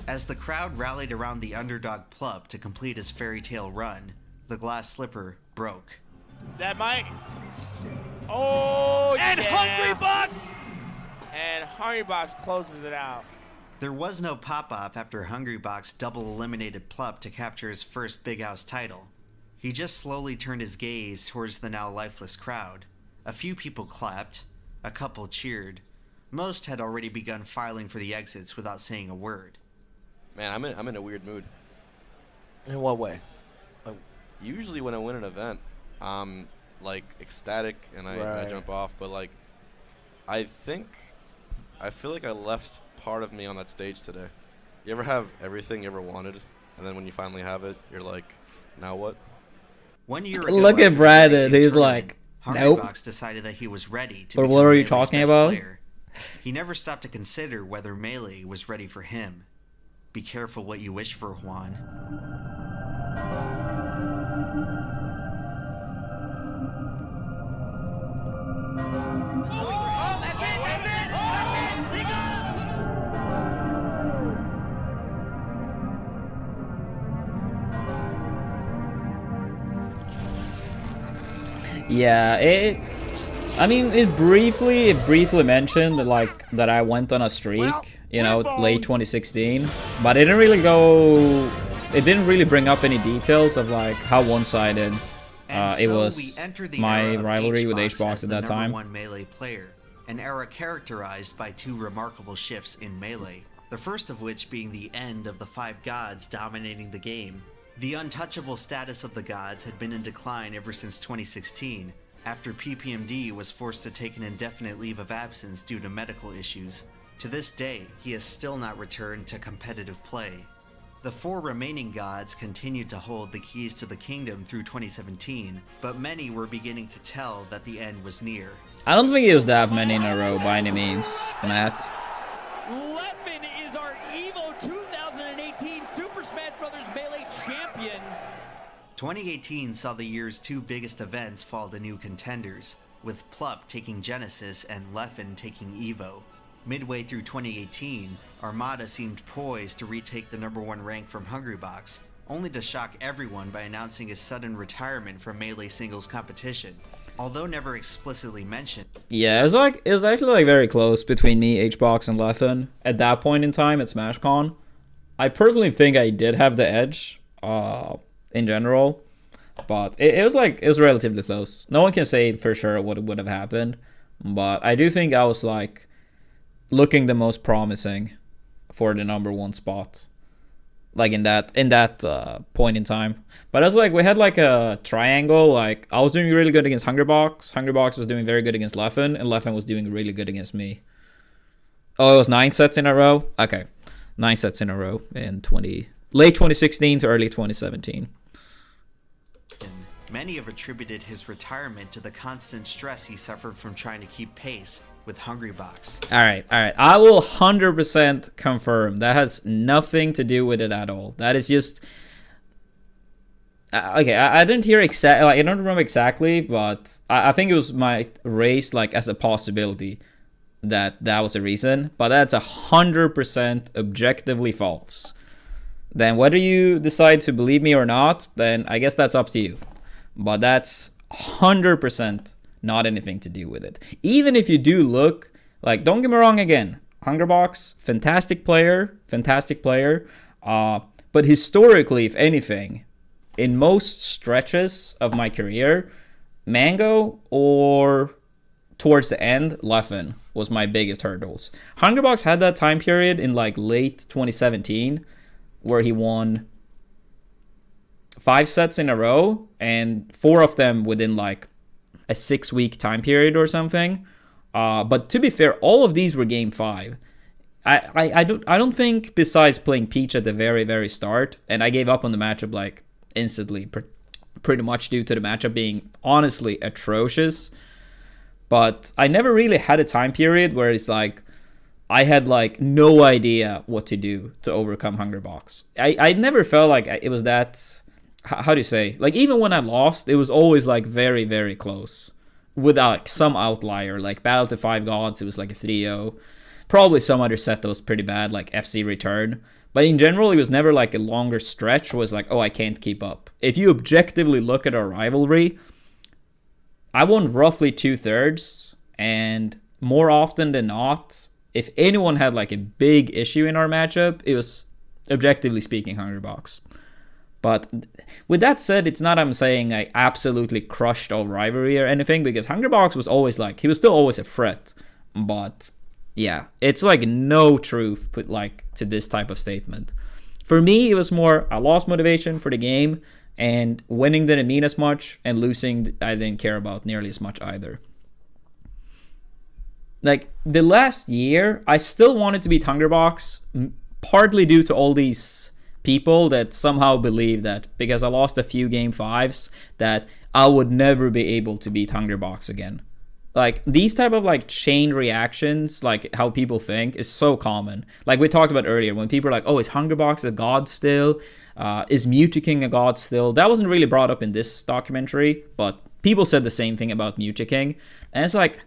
[SPEAKER 3] As the crowd rallied around the underdog Plup to complete his fairy tale run, the glass slipper broke.
[SPEAKER 9] That might. Oh, and
[SPEAKER 3] yeah.
[SPEAKER 9] Hungrybox! And Hungrybox closes it out.
[SPEAKER 3] There was no pop-off after Hungrybox double-eliminated Plup to capture his first Big House title. He just slowly turned his gaze towards the now lifeless crowd. A few people clapped, a couple cheered. Most had already begun filing for the exits without saying a word.
[SPEAKER 2] Man, I'm in a weird mood.
[SPEAKER 6] In what way?
[SPEAKER 2] Usually when I win an event, I'm like ecstatic and I jump off, but like I feel like I left part of me on that stage today. You ever have everything you ever wanted, and then when you finally have it, you're like, now what?
[SPEAKER 3] 1 year ago,
[SPEAKER 1] look at Brandon. He's like, nope.
[SPEAKER 3] Hungrybox decided that he was ready to
[SPEAKER 1] But
[SPEAKER 3] become
[SPEAKER 1] what are you
[SPEAKER 3] Melee's
[SPEAKER 1] talking
[SPEAKER 3] best
[SPEAKER 1] about?
[SPEAKER 3] player. He never stopped to consider whether Melee was ready for him. Be careful what you wish for, Juan.
[SPEAKER 1] Yeah, it briefly mentioned that like that I went on a streak, you know, late 2016, but it didn't really bring up any details of like how one-sided it was my rivalry with Hbox at that time.
[SPEAKER 3] #1 Melee player, an era characterized by 2 remarkable shifts in Melee, the first of which being the end of the 5 gods dominating the game. The untouchable status of the gods had been in decline ever since 2016, after PPMD was forced to take an indefinite leave of absence due to medical issues. To this day, he has still not returned to competitive play. The 4 remaining gods continued to hold the keys to the kingdom through 2017, but many were beginning to tell that the end was near.
[SPEAKER 1] I don't think it was that many in a row by any means, Matt.
[SPEAKER 4] Leffen is our EVO 2018 Super Smash Bros. Melee champion.
[SPEAKER 3] 2018 saw the year's 2 biggest events fall to new contenders, with Plup taking Genesis and Leffen taking EVO. Midway through 2018, Armada seemed poised to retake the #1 rank from Hungrybox, only to shock everyone by announcing his sudden retirement from Melee singles competition. Although never explicitly mentioned.
[SPEAKER 1] Yeah, it was actually like very close between me, Hbox, and Leffen at that point in time at SmashCon. I personally think I did have the edge, in general, but it was relatively close. No one can say for sure what would have happened, but I do think I was like looking the most promising for the #1 spot, like in that point in time. But it was like we had like a triangle. Like I was doing really good against Hungrybox. Hungrybox was doing very good against Leffen, and Leffen was doing really good against me. Oh, it was 9 sets in a row. Okay, 9 sets in a row in late 2016 to early 2017.
[SPEAKER 3] Many have attributed his retirement to the constant stress he suffered from trying to keep pace with Hungrybox.
[SPEAKER 1] All right. I will 100% confirm that has nothing to do with it at all. That is just okay. I didn't hear exactly. Like, I don't remember exactly, but I think it was my race like as a possibility that was a reason. But that's 100% objectively false. Then whether you decide to believe me or not, then I guess that's up to you. But that's 100% not anything to do with it. Even if you do look, like, don't get me wrong again, Hungrybox, fantastic player, but historically, if anything, in most stretches of my career, Mango or towards the end, Leffen was my biggest hurdles. Hungrybox had that time period in like late 2017 where he won 5 sets in a row and 4 of them within like a 6-week time period or something. But to be fair, all of these were game 5. I don't think, besides playing Peach at the very, very start, and I gave up on the matchup like instantly, pretty much due to the matchup being honestly atrocious. But I never really had a time period where it's like I had like no idea what to do to overcome Hungrybox. I never felt like it was that, how do you say, like even when I lost, it was always like very, very close. With like some outlier, like Battle to 5 Gods, it was like a 3-0. Probably some other set that was pretty bad, like FC Return. But in general, it was never like a longer stretch was like, oh, I can't keep up. If you objectively look at our rivalry, I won roughly 2/3, and more often than not, if anyone had like a big issue in our matchup, it was, objectively speaking, Hungrybox. But with that said, it's not I'm saying I absolutely crushed all rivalry or anything, because Hungrybox was always like, he was still always a threat. But yeah, it's like no truth put like to this type of statement. For me, it was more, I lost motivation for the game, and winning didn't mean as much, and losing I didn't care about nearly as much either. Like, the last year, I still wanted to beat Hungrybox, partly due to all these people that somehow believe that because I lost a few game 5s, that I would never be able to beat Hungrybox again. Like, these type of like chain reactions, like how people think, is so common. Like we talked about earlier, when people are like, oh, is Hungrybox a god still? Is Mewtwo a god still? That wasn't really brought up in this documentary, but people said the same thing about Mewtwo. And it's like,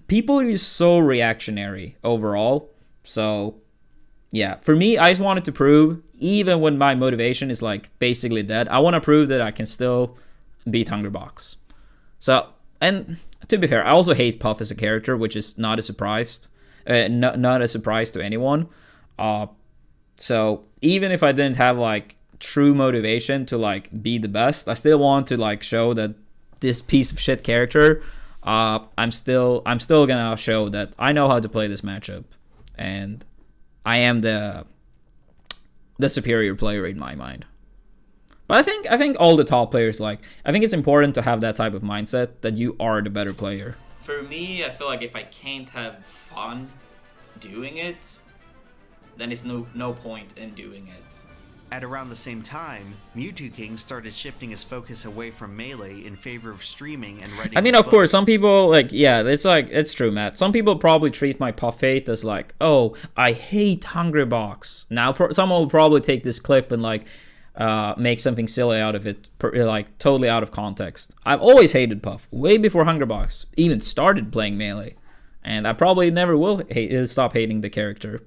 [SPEAKER 1] people are just so reactionary overall. So yeah, for me, I just wanted to prove, even when my motivation is like basically dead, I want to prove that I can still beat Hungrybox. So, and to be fair, I also hate Puff as a character, which is not a surprise, not a surprise to anyone. So even if I didn't have like true motivation to like be the best, I still want to like show that this piece of shit character, I'm still gonna show that I know how to play this matchup, and I am the superior player in my mind. But I think all the top players, like, I think it's important to have that type of mindset that you are the better player. For me, I feel like if I can't have fun doing it, then it's no point in doing it.
[SPEAKER 3] At around the same time, Mewtwo started shifting his focus away from Melee in favor of streaming and writing.
[SPEAKER 1] I mean, of course, some people, like, yeah, it's true, Matt. Some people probably treat my Puff hate as like, oh, I hate Hungrybox. Now, someone will probably take this clip and like make something silly out of it, like totally out of context. I've always hated Puff, way before Hungrybox even started playing Melee, and I probably never will stop hating the character.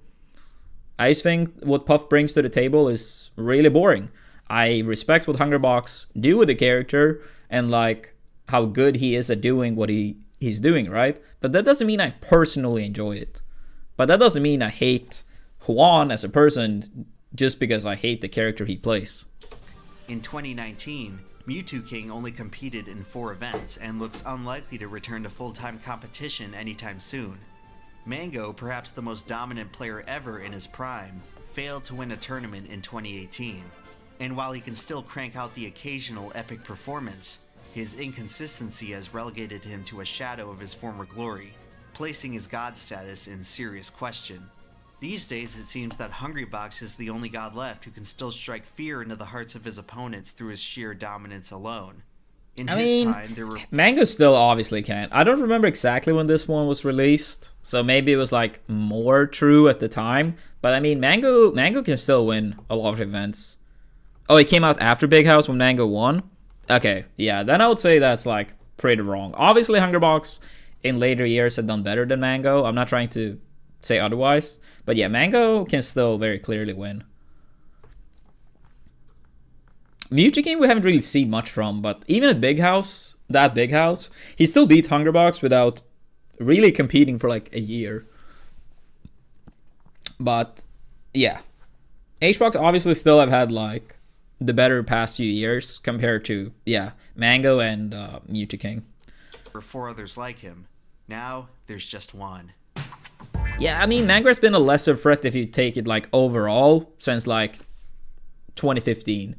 [SPEAKER 1] I just think what Puff brings to the table is really boring. I respect what Hungrybox do with the character and like how good he is at doing what he's doing, right? But that doesn't mean I personally enjoy it. But that doesn't mean I hate Juan as a person just because I hate the character he plays.
[SPEAKER 3] In 2019, Mewtwo only competed in 4 events and looks unlikely to return to full-time competition anytime soon. Mango, perhaps the most dominant player ever in his prime, failed to win a tournament in 2018. And while he can still crank out the occasional epic performance, his inconsistency has relegated him to a shadow of his former glory, placing his god status in serious question. These days, it seems that Hungrybox is the only god left who can still strike fear into the hearts of his opponents through his sheer dominance alone.
[SPEAKER 1] Mango still obviously can. I don't remember exactly when this one was released, so maybe it was like more true at the time. But I mean, Mango can still win a lot of events. Oh, it came out after Big House when Mango won? Okay, yeah, then I would say that's like pretty wrong. Obviously, Hungrybox in later years had done better than Mango. I'm not trying to say otherwise. But yeah, Mango can still very clearly win. Mewtwo we haven't really seen much from, but even at Big House, that big house. He still beat Hungrybox without really competing for like a year. But yeah, Hbox obviously still have had like the better past few years compared to Mango and Mewtwo King.
[SPEAKER 3] For 4 others like him. Now there's just one.
[SPEAKER 1] Yeah, I mean, Mango has been a lesser threat if you take it like overall since like 2015.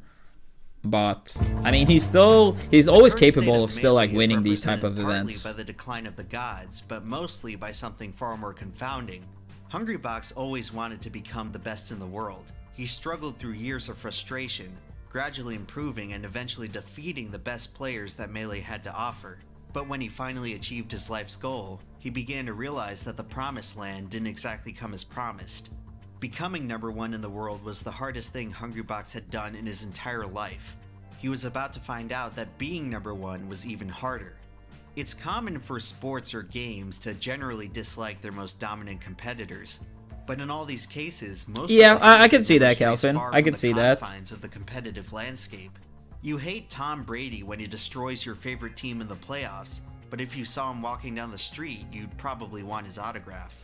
[SPEAKER 1] But I mean, he's always capable of still like winning these type of events.
[SPEAKER 3] Partly by the decline of the gods, but mostly by something far more confounding. Hungrybox always wanted to become the best in the world. He struggled through years of frustration, gradually improving and eventually defeating the best players that Melee had to offer. But when he finally achieved his life's goal, he began to realize that the promised land didn't exactly come as promised. Becoming #1 in the world was the hardest thing Hungrybox had done in his entire life. He was about to find out that being #1 was even harder. It's common for sports or games to generally dislike their most dominant competitors, but in all these cases, most
[SPEAKER 1] I can see that, Calvin. I can see that.
[SPEAKER 3] Confines of the competitive landscape. You hate Tom Brady when he destroys your favorite team in the playoffs, but if you saw him walking down the street, you'd probably want his autograph.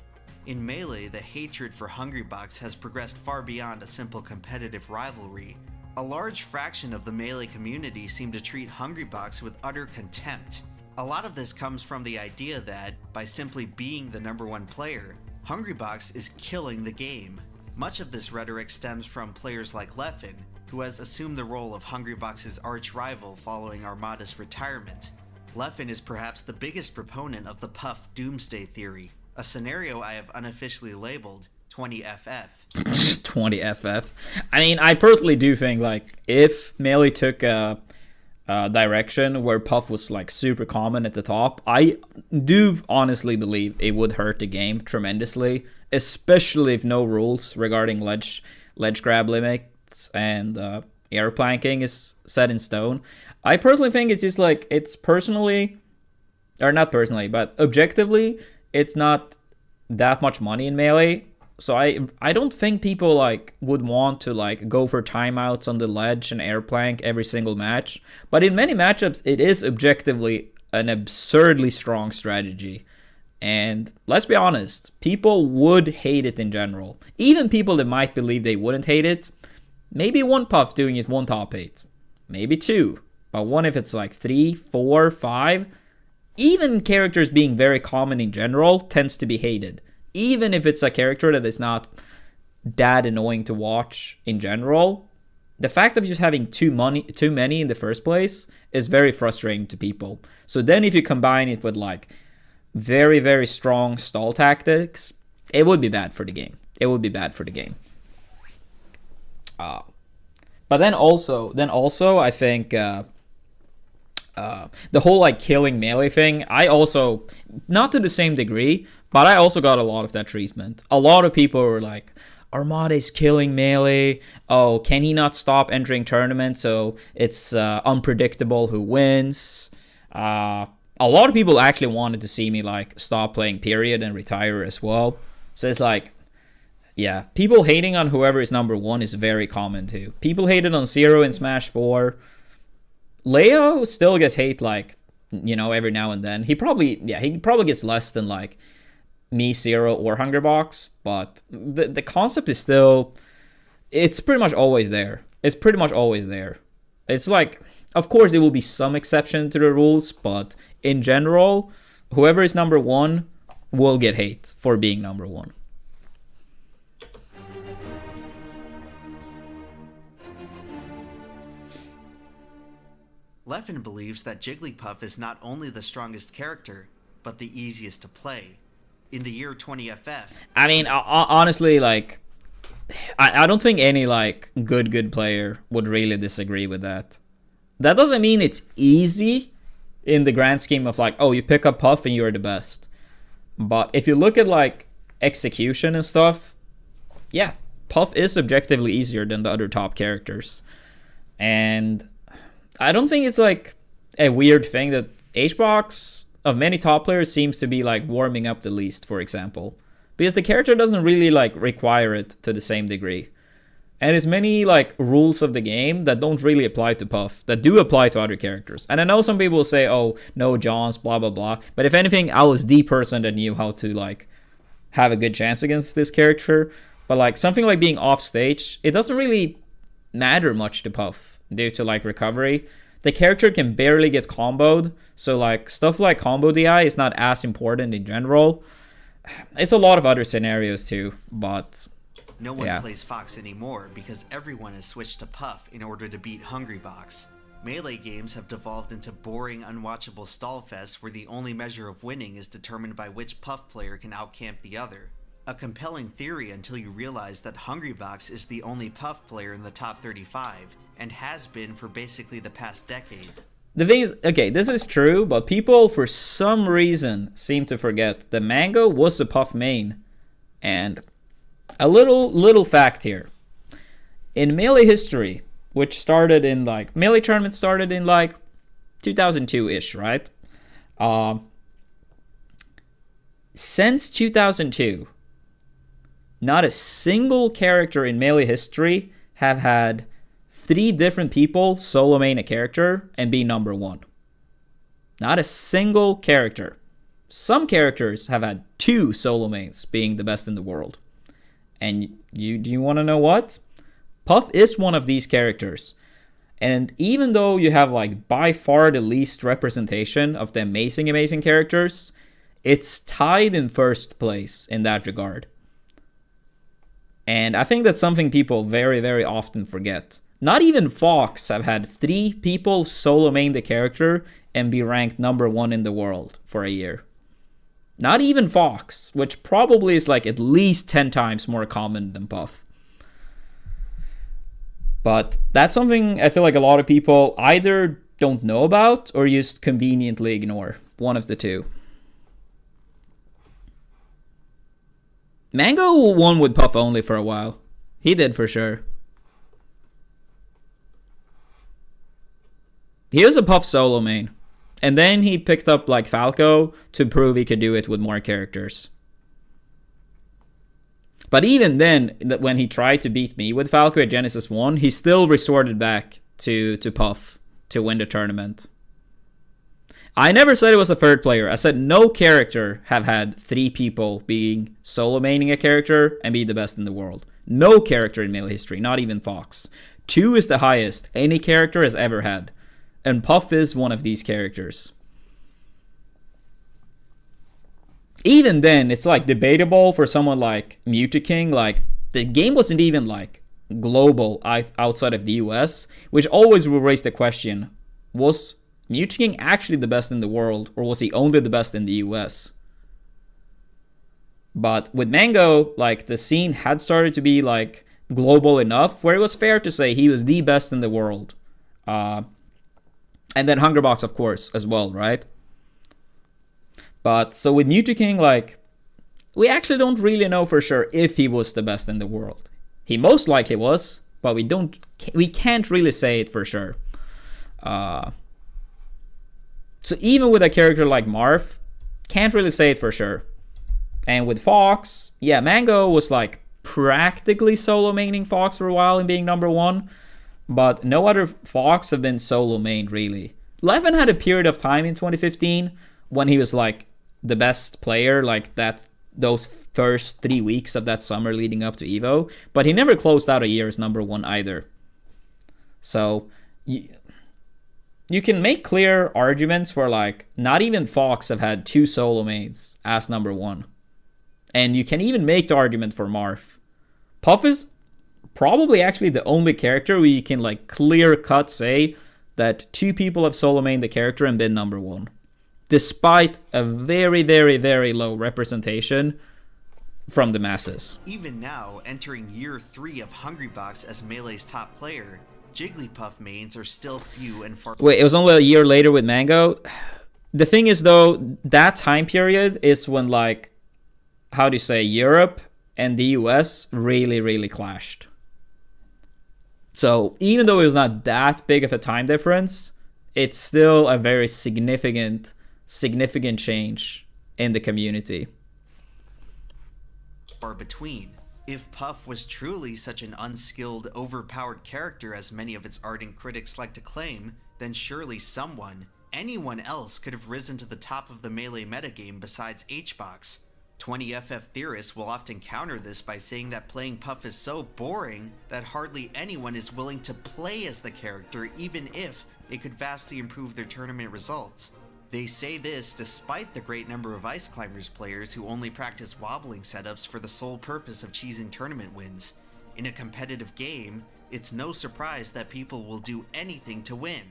[SPEAKER 3] In Melee, the hatred for Hungrybox has progressed far beyond a simple competitive rivalry. A large fraction of the Melee community seem to treat Hungrybox with utter contempt. A lot of this comes from the idea that, by simply being the #1 player, Hungrybox is killing the game. Much of this rhetoric stems from players like Leffen, who has assumed the role of Hungrybox's arch-rival following Armada's retirement. Leffen is perhaps the biggest proponent of the Puff Doomsday Theory, a scenario I have unofficially labeled 20FF.
[SPEAKER 1] 20FF. I mean, I personally do think, like, if Melee took a direction where Puff was, like, super common at the top, I do honestly believe it would hurt the game tremendously, especially if no rules regarding ledge grab limits and air planking is set in stone. I personally think it's just, like, it's personally, or not personally, but objectively, it's not that much money in Melee. So I don't think people like would want to like go for timeouts on the ledge and air plank every single match. But in many matchups, it is objectively an absurdly strong strategy. And let's be honest, people would hate it in general. Even people that might believe they wouldn't hate it, maybe one Puff doing it one top 8, maybe 2. But one if it's like 3, 4, 5. Even characters being very common in general tends to be hated. Even if it's a character that is not that annoying to watch in general, the fact of just having too many in the first place is very frustrating to people. So then if you combine it with like very, very strong stall tactics, it would be bad for the game. It would be bad for the game. But then also I think the whole like killing Melee thing, I also, not to the same degree, but I also got a lot of that treatment. A lot of people were like, Armada is killing Melee. Oh, can he not stop entering tournaments? So it's unpredictable who wins. A lot of people actually wanted to see me like stop playing period and retire as well. So it's like, yeah, people hating on whoever is #1 is very common too. People hated on Zero in Smash 4. Leo still gets hate like, you know, every now and then. He probably gets less than like me, Zero, or Hungrybox, but the concept is still, it's pretty much always there. It's pretty much always there. It's like, of course, there will be some exception to the rules, but in general, whoever is #1 will get hate for being #1.
[SPEAKER 3] Leffen believes that Jigglypuff is not only the strongest character, but the easiest to play. In the year 20FF...
[SPEAKER 1] I mean, honestly, like, I don't think any, like, good player would really disagree with that. That doesn't mean it's easy in the grand scheme of, like, oh, you pick up Puff and you're the best. But if you look at, like, execution and stuff, yeah, Puff is objectively easier than the other top characters. And I don't think it's, like, a weird thing that Hbox of many top players seems to be like warming up the least, for example, because the character doesn't really like require it to the same degree. And it's many like rules of the game that don't really apply to Puff, that do apply to other characters. And I know some people will say, oh, no Johns, blah, blah, blah. But if anything, I was the person that knew how to like have a good chance against this character. But like something like being off stage, it doesn't really matter much to Puff due to like recovery. The character can barely get comboed. So like stuff like combo DI is not as important in general. It's a lot of other scenarios too, but...
[SPEAKER 3] No one plays Fox anymore because everyone has switched to Puff in order to beat Hungrybox. Melee games have devolved into boring, unwatchable stall fests where the only measure of winning is determined by which Puff player can outcamp the other. A compelling theory until you realize that Hungrybox is the only Puff player in the top 35, and has been for basically the past decade.
[SPEAKER 1] The thing is, okay, this is true, but people for some reason seem to forget that Mango was the Puff main. And a little fact here. In Melee history, which started in like, Melee tournament started in like 2002-ish, right? Since 2002, not a single character in Melee history have had 3 different people solo main a character and be number 1. Not a single character. Some characters have had 2 solo mains being the best in the world. And do you want to know what? Puff is one of these characters. And even though you have like by far the least representation of the amazing characters, it's tied in first place in that regard. And I think that's something people very, very often forget. Not even Fox have had 3 people solo main the character and be ranked number 1 in the world for a year. Not even Fox, which probably is like at least 10 times more common than Puff. But that's something I feel like a lot of people either don't know about or just conveniently ignore. One of the two. Mango won with Puff only for a while. He did for sure. He was a Puff solo main. And then he picked up like Falco to prove he could do it with more characters. But even then, when he tried to beat me with Falco at Genesis 1, he still resorted back to Puff to win the tournament. I never said it was a third player. I said no character have had 3 people being solo maining a character and be the best in the world. No character in Melee history, not even Fox. 2 is the highest any character has ever had. And Puff is one of these characters. Even then, it's like debatable for someone like Mewtwo Like, the game wasn't even like global outside of the US, which always will raise the question, was Mewtwo actually the best in the world, or was he only the best in the US? But with Mango, like, the scene had started to be like global enough where it was fair to say he was the best in the world. And then Hungrybox, of course, as well, right? But so with Mewtwo like, we actually don't really know for sure if he was the best in the world. He most likely was, but we can't really say it for sure. So even with a character like Marth, can't really say it for sure. And with Fox, yeah, Mango was like practically solo maining Fox for a while and being number 1. But no other Fox have been solo mained, really. Levin had a period of time in 2015 when he was like the best player, like those first 3 weeks of that summer leading up to Evo. But he never closed out a year as number 1 either. So you can make clear arguments for like not even Fox have had 2 solo mains as number 1. And you can even make the argument for Marth. Puff is probably actually the only character where you can like clear cut say that 2 people have solo mained the character and been number 1. Despite a very, very, very low representation from the masses.
[SPEAKER 3] Even now, entering year 3 of Hungrybox as Melee's top player, Jigglypuff mains are still few and far.
[SPEAKER 1] Wait, it was only a year later with Mango? The thing is though, that time period is when like, how do you say, Europe and the US really, really clashed. So even though it was not that big of a time difference, it's still a very significant change in the community.
[SPEAKER 3] Far between. If Puff was truly such an unskilled, overpowered character as many of its ardent critics like to claim, then surely someone, anyone else, could have risen to the top of the Melee metagame besides Hbox. 20FF theorists will often counter this by saying that playing Puff is so boring that hardly anyone is willing to play as the character, even if it could vastly improve their tournament results. They say this despite the great number of Ice Climbers players who only practice wobbling setups for the sole purpose of cheesing tournament wins. In a competitive game, it's no surprise that people will do anything to win.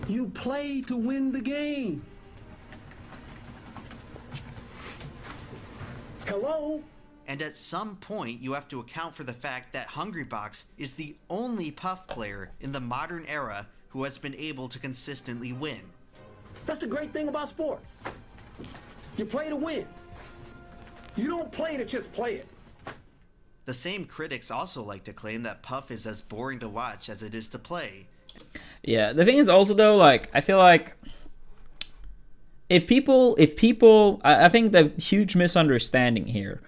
[SPEAKER 8] You play to win the game. Hello?
[SPEAKER 3] And at some point, you have to account for the fact that Hungrybox is the only Puff player in the modern era who has been able to consistently win.
[SPEAKER 8] That's the great thing about sports. You play to win. You don't play to just play it.
[SPEAKER 3] The same critics also like to claim that Puff is as boring to watch as it is to play.
[SPEAKER 1] Yeah, the thing is also though, like, I feel like if people, I think the huge misunderstanding here,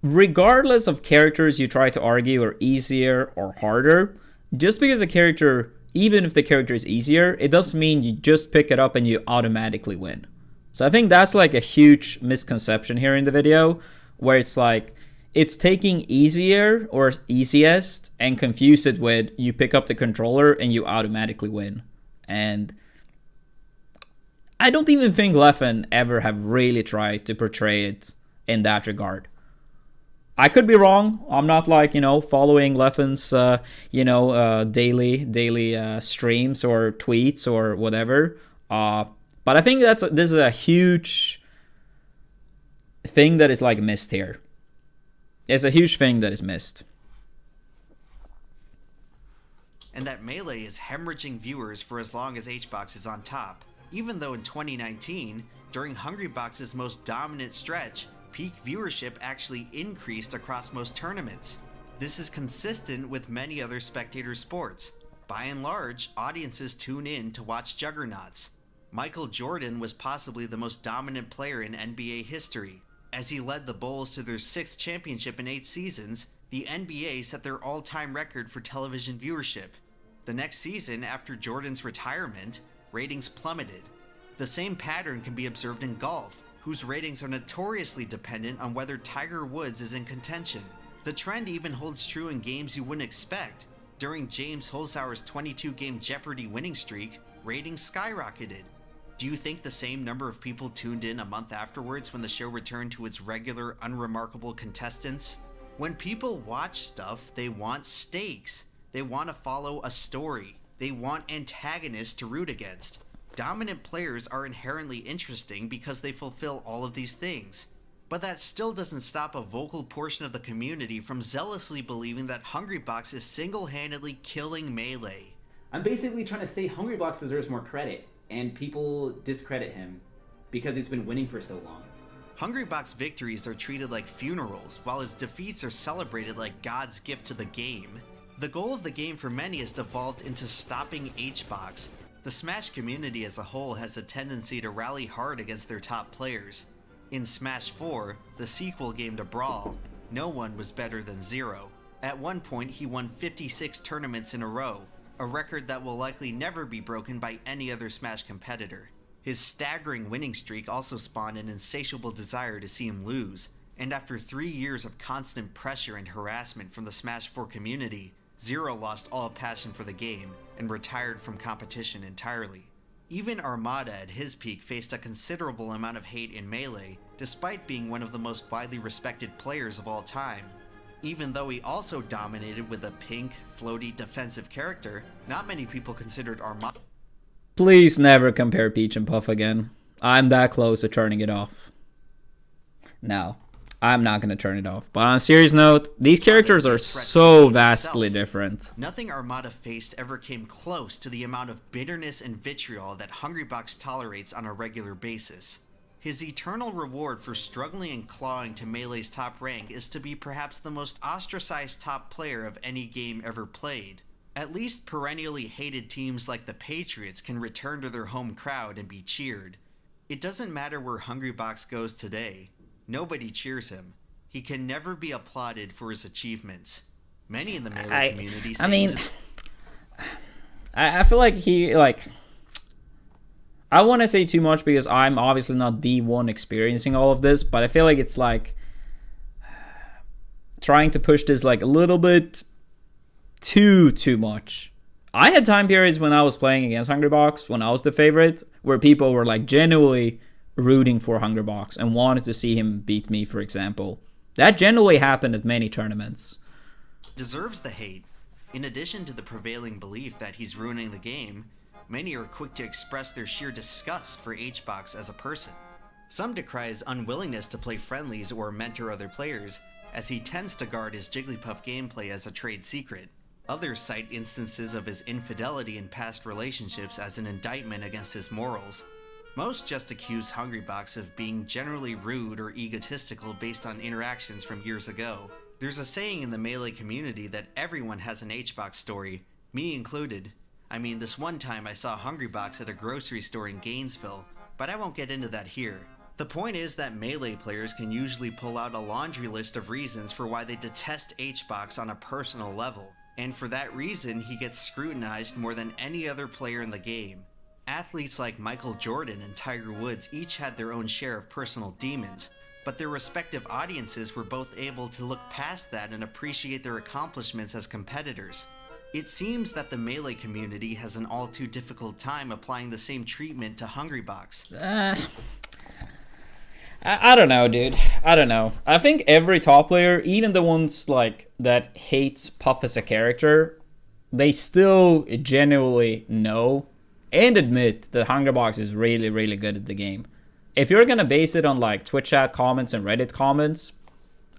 [SPEAKER 1] regardless of characters you try to argue are easier or harder, just because a character, even if the character is easier, it doesn't mean you just pick it up and you automatically win. So I think that's like a huge misconception here in the video, where it's like, it's taking easier or easiest and confuse it with you pick up the controller and you automatically win. And I don't even think Leffen ever have really tried to portray it in that regard. I could be wrong. I'm not like, following Leffen's, daily streams or tweets or whatever. But I think this is a huge thing that is like missed here. It's a huge thing that is missed.
[SPEAKER 3] And that Melee is hemorrhaging viewers for as long as Hbox is on top. Even though in 2019, during Hungrybox's most dominant stretch, peak viewership actually increased across most tournaments. This is consistent with many other spectator sports. By and large, audiences tune in to watch juggernauts. Michael Jordan was possibly the most dominant player in NBA history. As he led the Bulls to their 6th championship in 8 seasons, the NBA set their all-time record for television viewership. The next season, after Jordan's retirement, ratings plummeted. The same pattern can be observed in golf, whose ratings are notoriously dependent on whether Tiger Woods is in contention. The trend even holds true in games you wouldn't expect. During James Holzhauer's 22-game Jeopardy winning streak, ratings skyrocketed. Do you think the same number of people tuned in a month afterwards when the show returned to its regular, unremarkable contestants? When people watch stuff, they want stakes. They want to follow a story. They want antagonists to root against. Dominant players are inherently interesting because they fulfill all of these things. But that still doesn't stop a vocal portion of the community from zealously believing that Hungrybox is single-handedly killing Melee.
[SPEAKER 14] I'm basically trying to say Hungrybox deserves more credit, and people discredit him because he's been winning for so long.
[SPEAKER 3] Hungrybox victories are treated like funerals, while his defeats are celebrated like God's gift to the game. The goal of the game for many has devolved into stopping Hbox. The Smash community as a whole has a tendency to rally hard against their top players. In Smash 4, the sequel game to Brawl, no one was better than Zero. At one point, he won 56 tournaments in a row, a record that will likely never be broken by any other Smash competitor. His staggering winning streak also spawned an insatiable desire to see him lose, and after 3 years of constant pressure and harassment from the Smash 4 community, Zero lost all passion for the game and retired from competition entirely. Even Armada at his peak faced a considerable amount of hate in Melee, despite being one of the most widely respected players of all time. Even though he also dominated with a pink, floaty defensive character, not many people considered Armada.
[SPEAKER 1] Please never compare Peach and Puff again. I'm that close to turning it off. No, I'm not going to turn it off. But on a serious note, these characters are so vastly different.
[SPEAKER 3] Nothing Armada faced ever came close to the amount of bitterness and vitriol that Hungrybox tolerates on a regular basis. His eternal reward for struggling and clawing to Melee's top rank is to be perhaps the most ostracized top player of any game ever played. At least perennially hated teams like the Patriots can return to their home crowd and be cheered. It doesn't matter where Hungrybox goes today. Nobody cheers him. he can never be applauded for his achievements. Many in the Melee community
[SPEAKER 1] I feel like he, like... I want to say too much because I'm obviously not the one experiencing all of this, but I feel like it's like... trying to push this like a little bit too much. I had time periods when I was playing against Hungrybox, when I was the favorite, where people were like genuinely rooting for Hungrybox and wanted to see him beat me, for example. That generally happened at many tournaments.
[SPEAKER 3] Deserves the hate. In addition to the prevailing belief that he's ruining the game, many are quick to express their sheer disgust for Hbox as a person. Some decry his unwillingness to play friendlies or mentor other players, as he tends to guard his Jigglypuff gameplay as a trade secret. Others cite instances of his infidelity in past relationships as an indictment against his morals. Most just accuse Hungrybox of being generally rude or egotistical based on interactions from years ago. There's a saying in the Melee community that everyone has an Hbox story, me included. I mean, this one time I saw Hungrybox at a grocery store in Gainesville, but I won't get into that here. The point is that Melee players can usually pull out a laundry list of reasons for why they detest Hbox on a personal level, and for that reason he gets scrutinized more than any other player in the game. Athletes like Michael Jordan and Tiger Woods each had their own share of personal demons, but their respective audiences were both able to look past that and appreciate their accomplishments as competitors. It seems that the Melee community has an all too difficult time applying the same treatment to Hungrybox.
[SPEAKER 1] I don't know, dude. I don't know. I think every top player, even the ones like that hates Puff as a character, they still genuinely know and admit that Hungrybox is really, really good at the game. If you're gonna base it on like Twitch chat comments and Reddit comments,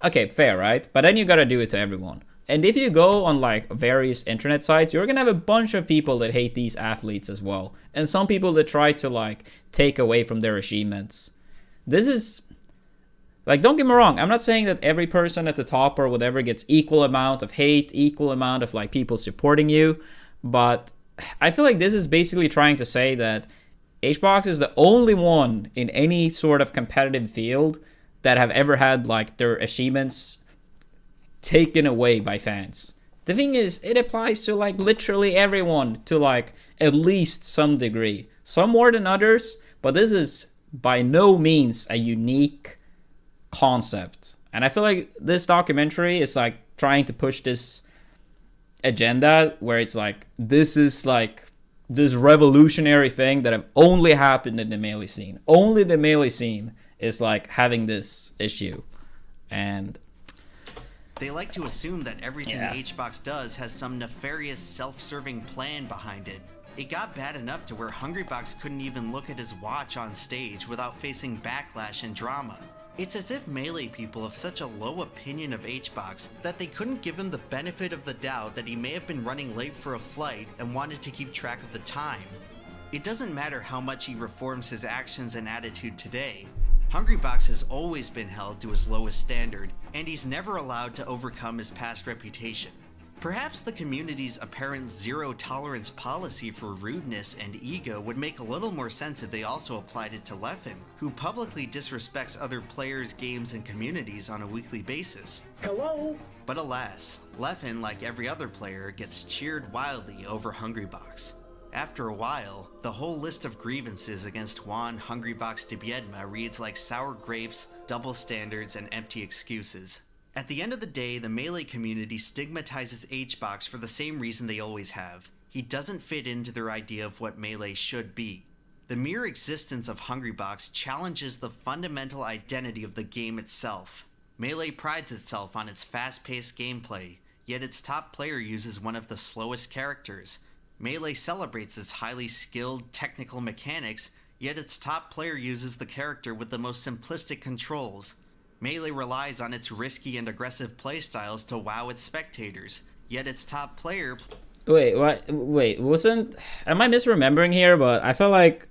[SPEAKER 1] okay, fair, right? But then you gotta do it to everyone. And if you go on like various internet sites, you're gonna have a bunch of people that hate these athletes as well. And some people that try to like take away from their achievements. This is, like, don't get me wrong, I'm not saying that every person at the top or whatever gets equal amount of hate, equal amount of, like, people supporting you, but I feel like this is basically trying to say that Hbox is the only one in any sort of competitive field that have ever had, like, their achievements taken away by fans. The thing is, it applies to, like, literally everyone to, like, at least some degree. Some more than others, but this is by no means a unique concept. And I feel like this documentary is like trying to push this agenda where it's like, this is like this revolutionary thing that have only happened in the Melee scene. Only the Melee scene is like having this issue. And
[SPEAKER 3] they like to assume that everything Hbox does has some nefarious self-serving plan behind it. It got bad enough to where Hungrybox couldn't even look at his watch on stage without facing backlash and drama. It's as if Melee people have such a low opinion of Hbox that they couldn't give him the benefit of the doubt that he may have been running late for a flight and wanted to keep track of the time. It doesn't matter how much he reforms his actions and attitude today. Hungrybox has always been held to his lowest standard, and he's never allowed to overcome his past reputation. Perhaps the community's apparent zero-tolerance policy for rudeness and ego would make a little more sense if they also applied it to Leffen, who publicly disrespects other players, games, and communities on a weekly basis.
[SPEAKER 8] Hello?
[SPEAKER 3] But alas, Leffen, like every other player, gets cheered wildly over Hungrybox. After a while, the whole list of grievances against Juan Hungrybox de Biedma reads like sour grapes, double standards, and empty excuses. At the end of the day, the Melee community stigmatizes Hbox for the same reason they always have. He doesn't fit into their idea of what Melee should be. The mere existence of Hungrybox challenges the fundamental identity of the game itself. Melee prides itself on its fast-paced gameplay, yet its top player uses one of the slowest characters. Melee celebrates its highly skilled technical mechanics, yet its top player uses the character with the most simplistic controls. Melee relies on its risky and aggressive playstyles to wow its spectators, yet its top player...
[SPEAKER 1] Wait, what? Wait, wasn't... Am I misremembering here? But I felt like...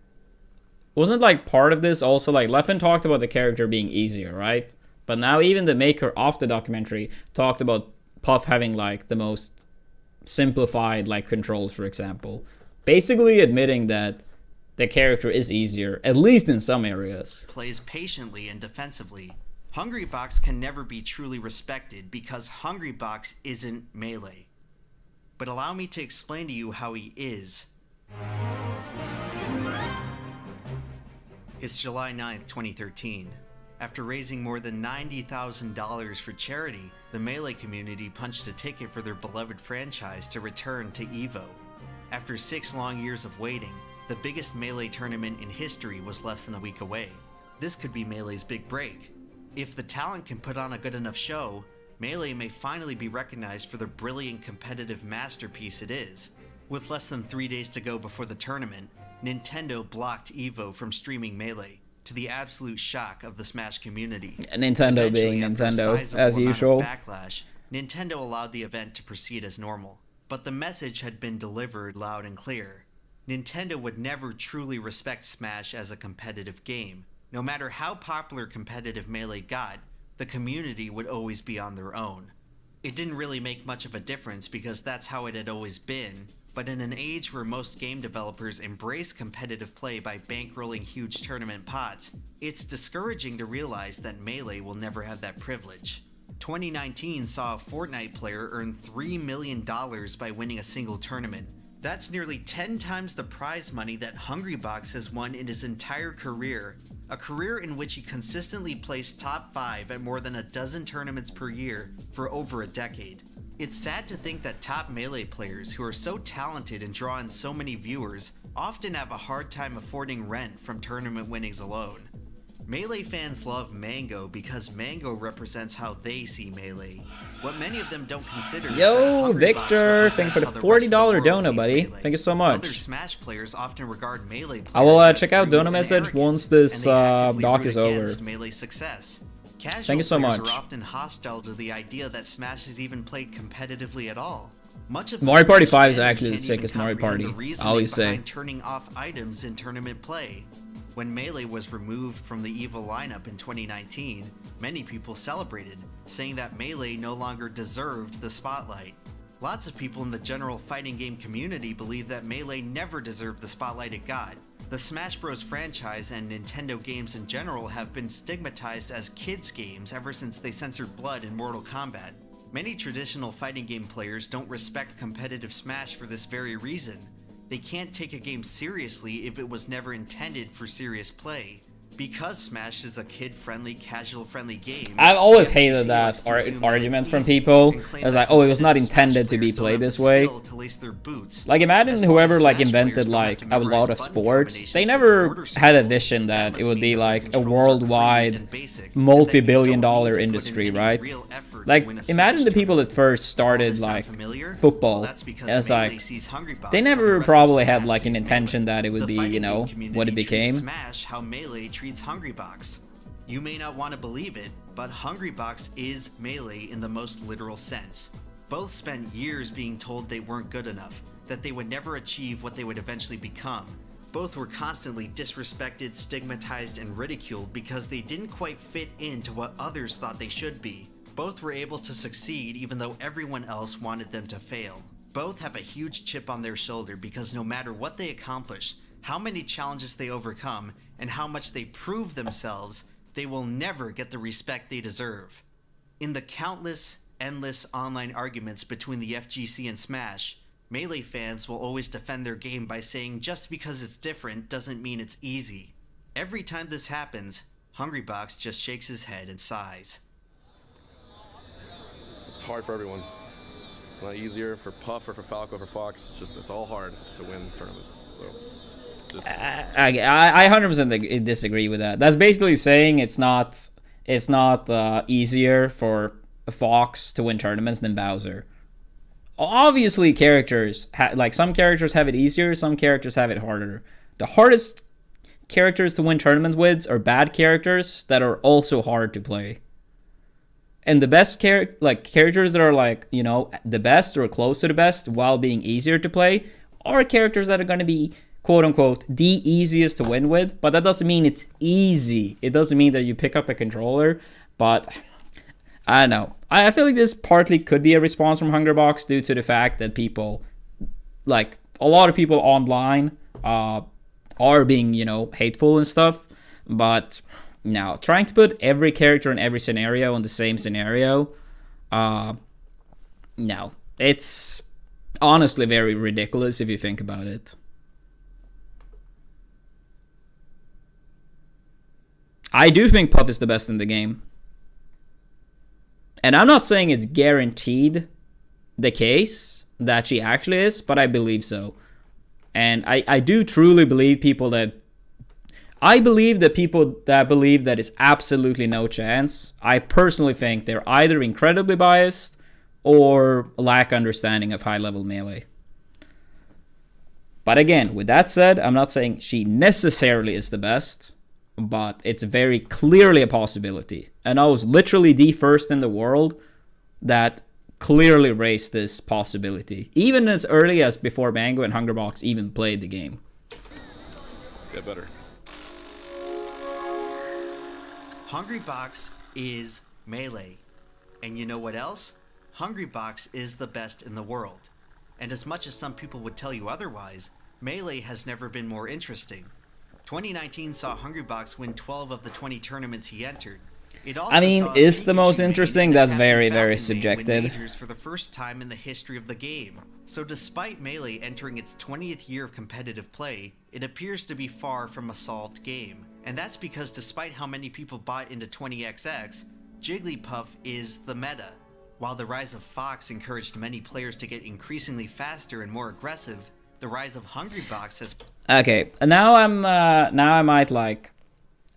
[SPEAKER 1] Wasn't like part of this also like... Leffen talked about the character being easier, right? But now even the maker of the documentary talked about Puff having like the most simplified like controls, for example. Basically admitting that the character is easier, at least in some areas.
[SPEAKER 3] Plays patiently and defensively. Hungrybox can never be truly respected because Hungrybox isn't Melee. But allow me to explain to you how he is. It's July 9th, 2013. After raising more than $90,000 for charity, the Melee community punched a ticket for their beloved franchise to return to EVO. After 6 long years of waiting, the biggest Melee tournament in history was less than a week away. This could be Melee's big break. If the talent can put on a good enough show, Melee may finally be recognized for the brilliant competitive masterpiece it is. With less than 3 days to go before the tournament, Nintendo blocked EVO from streaming Melee, to the absolute shock of the Smash community.
[SPEAKER 1] Nintendo being Nintendo, as usual.
[SPEAKER 3] Backlash, Nintendo allowed the event to proceed as normal, but the message had been delivered loud and clear. Nintendo would never truly respect Smash as a competitive game. No matter how popular competitive Melee got, the community would always be on their own. It didn't really make much of a difference because that's how it had always been, but in an age where most game developers embrace competitive play by bankrolling huge tournament pots, it's discouraging to realize that Melee will never have that privilege. 2019 saw a Fortnite player earn $3 million by winning a single tournament. That's nearly 10 times the prize money that Hungrybox has won in his entire career, a career in which he consistently placed top 5 at more than a dozen tournaments per year for over a decade. It's sad to think that top Melee players who are so talented and draw in so many viewers often have a hard time affording rent from tournament winnings alone. Melee fans love Mango because Mango represents how they see Melee. What many of them don't consider is
[SPEAKER 1] Yo, Victor, thank you for the $40 donut, buddy. Thank you so much.
[SPEAKER 3] Other Smash players often regard Melee players
[SPEAKER 1] I will check out donut message once this doc is over.
[SPEAKER 3] Melee success. Casual
[SPEAKER 1] Thank you so
[SPEAKER 3] players
[SPEAKER 1] much.
[SPEAKER 3] are often hostile to the idea that Smash is even played competitively at all. Much of
[SPEAKER 1] Mario Party 5 is
[SPEAKER 3] fandom
[SPEAKER 1] actually the
[SPEAKER 3] can't
[SPEAKER 1] sickest
[SPEAKER 3] even
[SPEAKER 1] Mario
[SPEAKER 3] comprehend
[SPEAKER 1] Party,
[SPEAKER 3] the reasoning
[SPEAKER 1] I always say.
[SPEAKER 3] behind turning off items in tournament play. When Melee was removed from the EVO lineup in 2019, many people celebrated, saying that Melee no longer deserved the spotlight. Lots of people in the general fighting game community believe that Melee never deserved the spotlight it got. The Smash Bros. Franchise and Nintendo games in general have been stigmatized as kids' games ever since they censored blood in Mortal Kombat. Many traditional fighting game players don't respect competitive Smash for this very reason. They can't take a game seriously if it was never intended for serious play. Because Smash is a kid-friendly, casual-friendly game,
[SPEAKER 1] I've always hated that argument from people. It's like, oh, it was not intended to be played this way. Like, imagine whoever like invented like a lot of sports. They never had a vision that it would be like a worldwide, multi-billion-dollar industry, right? Like, imagine the people that first started like football. It's like they never probably had like an intention that it would be, you know, what it became.
[SPEAKER 3] Smash how Melee treats Hungrybox. You may not want to believe it, but Hungrybox is Melee in the most literal sense. Both spent years being told they weren't good enough, that they would never achieve what they would eventually become. Both were constantly disrespected, stigmatized, and ridiculed because they didn't quite fit into what others thought they should be. Both were able to succeed even though everyone else wanted them to fail. Both have a huge chip on their shoulder because no matter what they accomplish, how many challenges they overcome, and how much they prove themselves, they will never get the respect they deserve. In the countless, endless online arguments between the FGC and Smash, Melee fans will always defend their game by saying just because it's different doesn't mean it's easy. Every time this happens, Hungrybox just shakes his head and sighs.
[SPEAKER 2] It's hard for everyone. It's not easier for Puff or for Falco or for Fox. It's all hard to win tournaments. So
[SPEAKER 1] I 100% disagree with that. That's basically saying it's not easier for Fox to win tournaments than Bowser. Obviously, characters like some characters have it easier, some characters have it harder. The hardest characters to win tournaments with are bad characters that are also hard to play. And the best characters that are like, you know, the best or close to the best while being easier to play are characters that are going to be quote unquote the easiest to win with, but that doesn't mean it's easy. It doesn't mean that you pick up a controller, but I don't know. I feel like this partly could be a response from Hungrybox due to the fact that people, like a lot of people online, are being, you know, hateful and stuff, but Now, trying to put every character in every scenario in the same scenario, no. It's honestly very ridiculous if you think about it. I do think Puff is the best in the game. And I'm not saying it's guaranteed the case that she actually is, but I believe so. And I do truly believe people that... I believe that people that believe that it's absolutely no chance, I personally think they're either incredibly biased or lack understanding of high-level Melee. But again, with that said, I'm not saying she necessarily is the best, but it's very clearly a possibility. And I was literally the first in the world that clearly raised this possibility, even as early as before Mango and Hungrybox even played the game.
[SPEAKER 2] Get better.
[SPEAKER 3] Hungrybox is Melee. And you know what else? Hungrybox is the best in the world. And as much as some people would tell you otherwise, Melee has never been more interesting. 2019 saw Hungrybox win 12 of the 20 tournaments he entered.
[SPEAKER 1] I mean, is the most interesting? That's very, very subjective.
[SPEAKER 3] Majors for the first time in the history of the game. So despite Melee entering its 20th year of competitive play, it appears to be far from a solved game. And that's because despite how many people bought into 20XX, Jigglypuff is the meta. While the rise of Fox encouraged many players to get increasingly faster and more aggressive, the rise of Hungrybox has...
[SPEAKER 1] Okay, now I might like,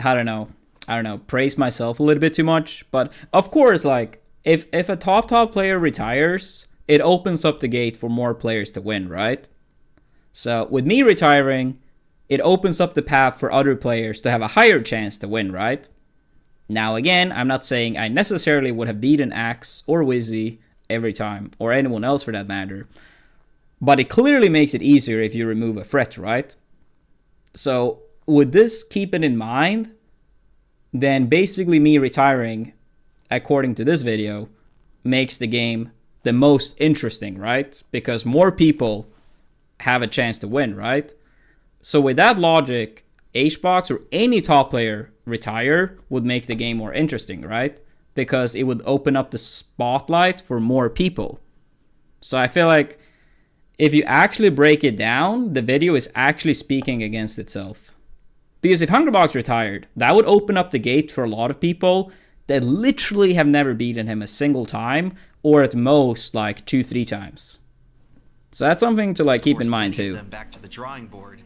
[SPEAKER 1] I don't know, praise myself a little bit too much. But of course, like, if a top player retires, it opens up the gate for more players to win, right? So with me retiring, it opens up the path for other players to have a higher chance to win, right? Now again, I'm not saying I necessarily would have beaten Axe or Wizzy every time, or anyone else for that matter. But it clearly makes it easier if you remove a threat, right? So with this keeping in mind, then basically me retiring, according to this video, makes the game the most interesting, right? Because more people have a chance to win, right? So with that logic, Hbox or any top player retire would make the game more interesting, right? Because it would open up the spotlight for more people. So I feel like if you actually break it down, the video is actually speaking against itself. Because if Hungrybox retired, that would open up the gate for a lot of people that literally have never beaten him a single time, or at most like 2-3 times. So that's something to like keep in mind too.
[SPEAKER 3] Them back to the drawing board.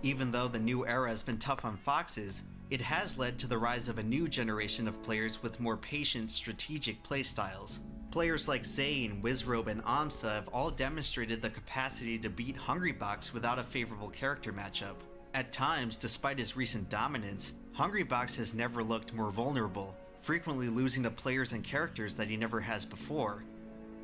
[SPEAKER 3] Even though the new era has been tough on Foxes, it has led to the rise of a new generation of players with more patient, strategic playstyles. Players like Zane, Wizrobe, and Amsa have all demonstrated the capacity to beat Hungrybox without a favorable character matchup. At times, despite his recent dominance, Hungrybox has never looked more vulnerable, frequently losing to players and characters that he never has before.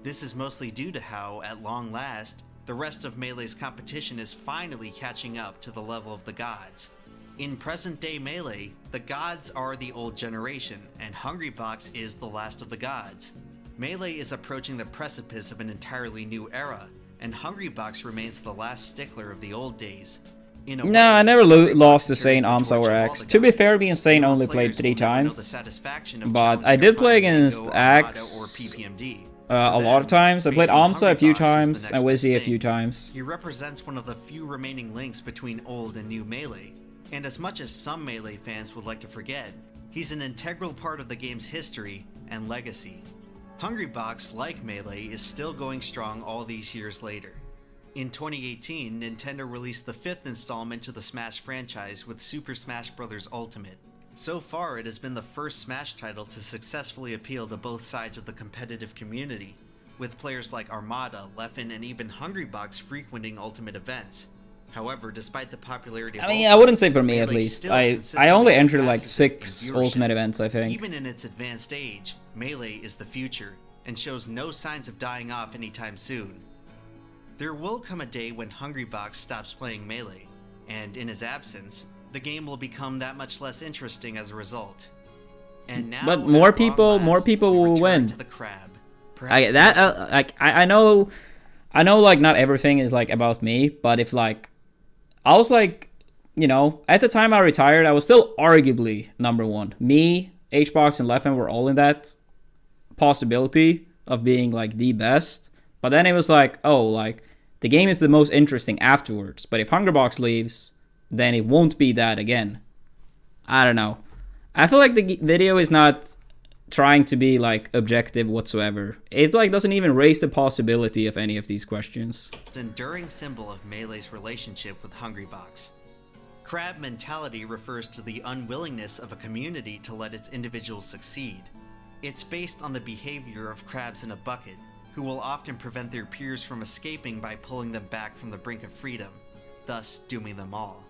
[SPEAKER 3] This is mostly due to how, at long last, the rest of Melee's competition is finally catching up to the level of the gods. In present-day Melee, the gods are the old generation, and Hungrybox is the last of the gods. Melee is approaching the precipice of an entirely new era, and Hungrybox remains the last stickler of the old days.
[SPEAKER 1] No, I never lost to Sane, Amsa, or Axe. To be fair, me and Sane only played 3 times, but I did play against Axe a lot of times. I played Amsa a few times, and Wizzy a few times.
[SPEAKER 3] He represents one of the few remaining links between old and new Melee, and as much as some Melee fans would like to forget, he's an integral part of the game's history and legacy. Hungrybox, like Melee, is still going strong all these years later. In 2018, Nintendo released the 5th installment to the Smash franchise with Super Smash Bros. Ultimate. So far, it has been the first Smash title to successfully appeal to both sides of the competitive community, with players like Armada, Leffen, and even Hungrybox frequenting Ultimate events. However, despite the popularity of
[SPEAKER 1] I wouldn't say for me at least. I only entered like 6 Ultimate events, I think.
[SPEAKER 3] Even in its advanced age, Melee is the future, and shows no signs of dying off anytime soon. There will come a day when Hungrybox stops playing Melee, and in his absence, the game will become that much less interesting as a result. And now,
[SPEAKER 1] but more people will win. I know, like not everything is like about me, but if like, I was like you know, at the time I retired, I was still arguably number one. Me, Hbox, and Leffen were all in that possibility of being like the best. But then it was like, oh, like the game is the most interesting afterwards. But if Hungrybox leaves, then it won't be that again. I don't know. I feel like the video is not trying to be like objective whatsoever. It like doesn't even raise the possibility of any of these questions.
[SPEAKER 3] It's an enduring symbol of Melee's relationship with Hungrybox. Crab mentality refers to the unwillingness of a community to let its individuals succeed. It's based on the behavior of crabs in a bucket, who will often prevent their peers from escaping by pulling them back from the brink of freedom, thus dooming them all.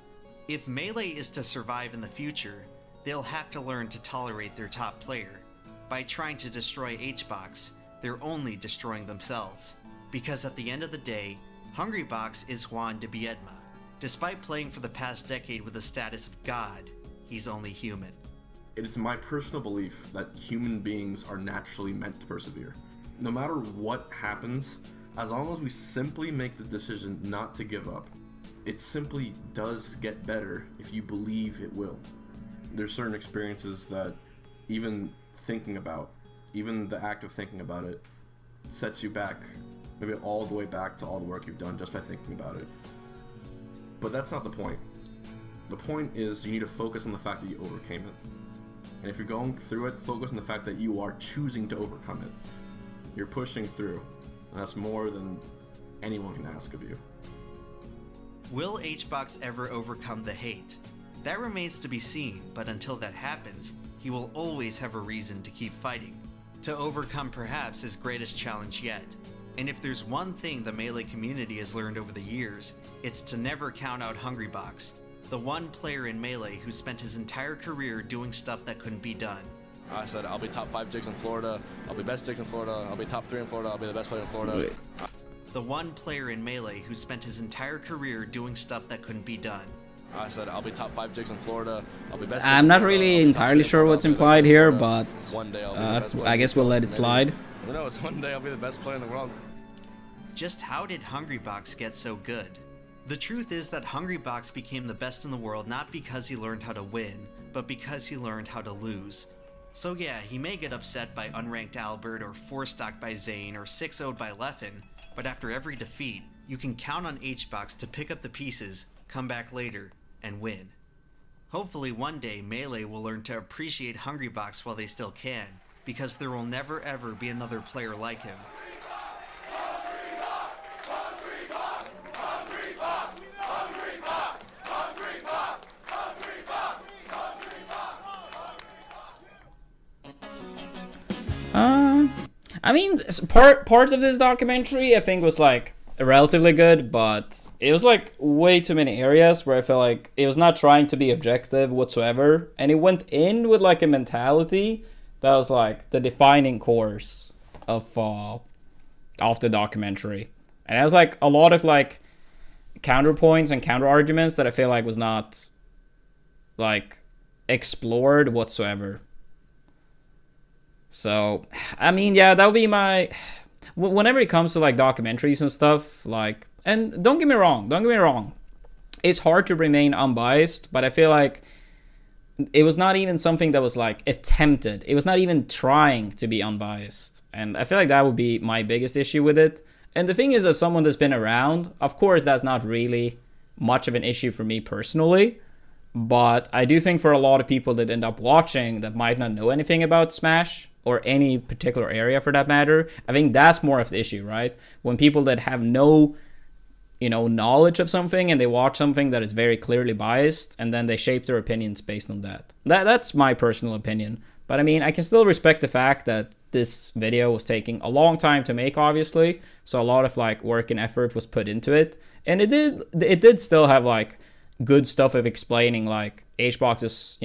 [SPEAKER 3] If Melee is to survive in the future, they'll have to learn to tolerate their top player. By trying to destroy Hbox, they're only destroying themselves. Because at the end of the day, Hungrybox is Juan de Biedma. Despite playing for the past decade with the status of God, he's only human.
[SPEAKER 13] It is my personal belief that human beings are naturally meant to persevere. No matter what happens, as long as we simply make the decision not to give up, it simply does get better if you believe it will. There's certain experiences that even thinking about, even the act of thinking about it, sets you back, maybe all the way back to all the work you've done just by thinking about it. But that's not the point. The point is you need to focus on the fact that you overcame it. And if you're going through it, focus on the fact that you are choosing to overcome it. You're pushing through, and that's more than anyone can ask of you.
[SPEAKER 3] Will Hbox ever overcome the hate? That remains to be seen, but until that happens, he will always have a reason to keep fighting. To overcome perhaps his greatest challenge yet. And if there's one thing the Melee community has learned over the years, it's to never count out Hungrybox, the one player in Melee who spent his entire career doing stuff that couldn't be done.
[SPEAKER 2] I said I'll be top 5 jigs in Florida, I'll be best jigs in Florida, I'll be top 3 in Florida, I'll be the best player in Florida.
[SPEAKER 3] The one player in Melee who spent his entire career doing stuff that couldn't be done.
[SPEAKER 2] I said I'll be top 5 jigs in Florida, I'll be best.
[SPEAKER 1] I'm not really entirely sure what's implied here, but I guess we'll let it slide.
[SPEAKER 2] Who knows, one day I'll be the best player in the world.
[SPEAKER 3] Just how did Hungrybox get so good? The truth is that Hungrybox became the best in the world not because he learned how to win, but because he learned how to lose. So yeah, he may get upset by unranked Albert or 4-stocked by Zane or 6-0'd by Leffen, but after every defeat, you can count on Hbox to pick up the pieces, come back later, and win. Hopefully one day Melee will learn to appreciate Hungrybox while they still can, because there will never ever be another player like him.
[SPEAKER 1] I mean, parts of this documentary I think was like relatively good, but it was like way too many areas where I felt like it was not trying to be objective whatsoever, and it went in with like a mentality that was like the defining course of the documentary, and it was like a lot of like counterpoints and counter arguments that I feel like was not like explored whatsoever. So, I mean, yeah, that would be my... Whenever it comes to, like, documentaries and stuff, like... And don't get me wrong. It's hard to remain unbiased, but I feel like it was not even something that was, like, attempted. It was not even trying to be unbiased. And I feel like that would be my biggest issue with it. And the thing is, as someone that's been around, of course, that's not really much of an issue for me personally. But I do think for a lot of people that end up watching that might not know anything about Smash, or any particular area for that matter, I think that's more of the issue, right? When people that have no, knowledge of something and they watch something that is very clearly biased and then they shape their opinions based on that. That's my personal opinion. But I mean, I can still respect the fact that this video was taking a long time to make, obviously. So a lot of like work and effort was put into it. And it did still have like good stuff of explaining like Hbox's,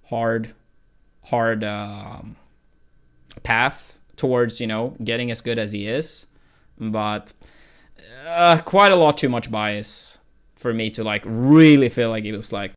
[SPEAKER 1] hard path towards, getting as good as he is. But quite a lot too much bias for me to like really feel like it was like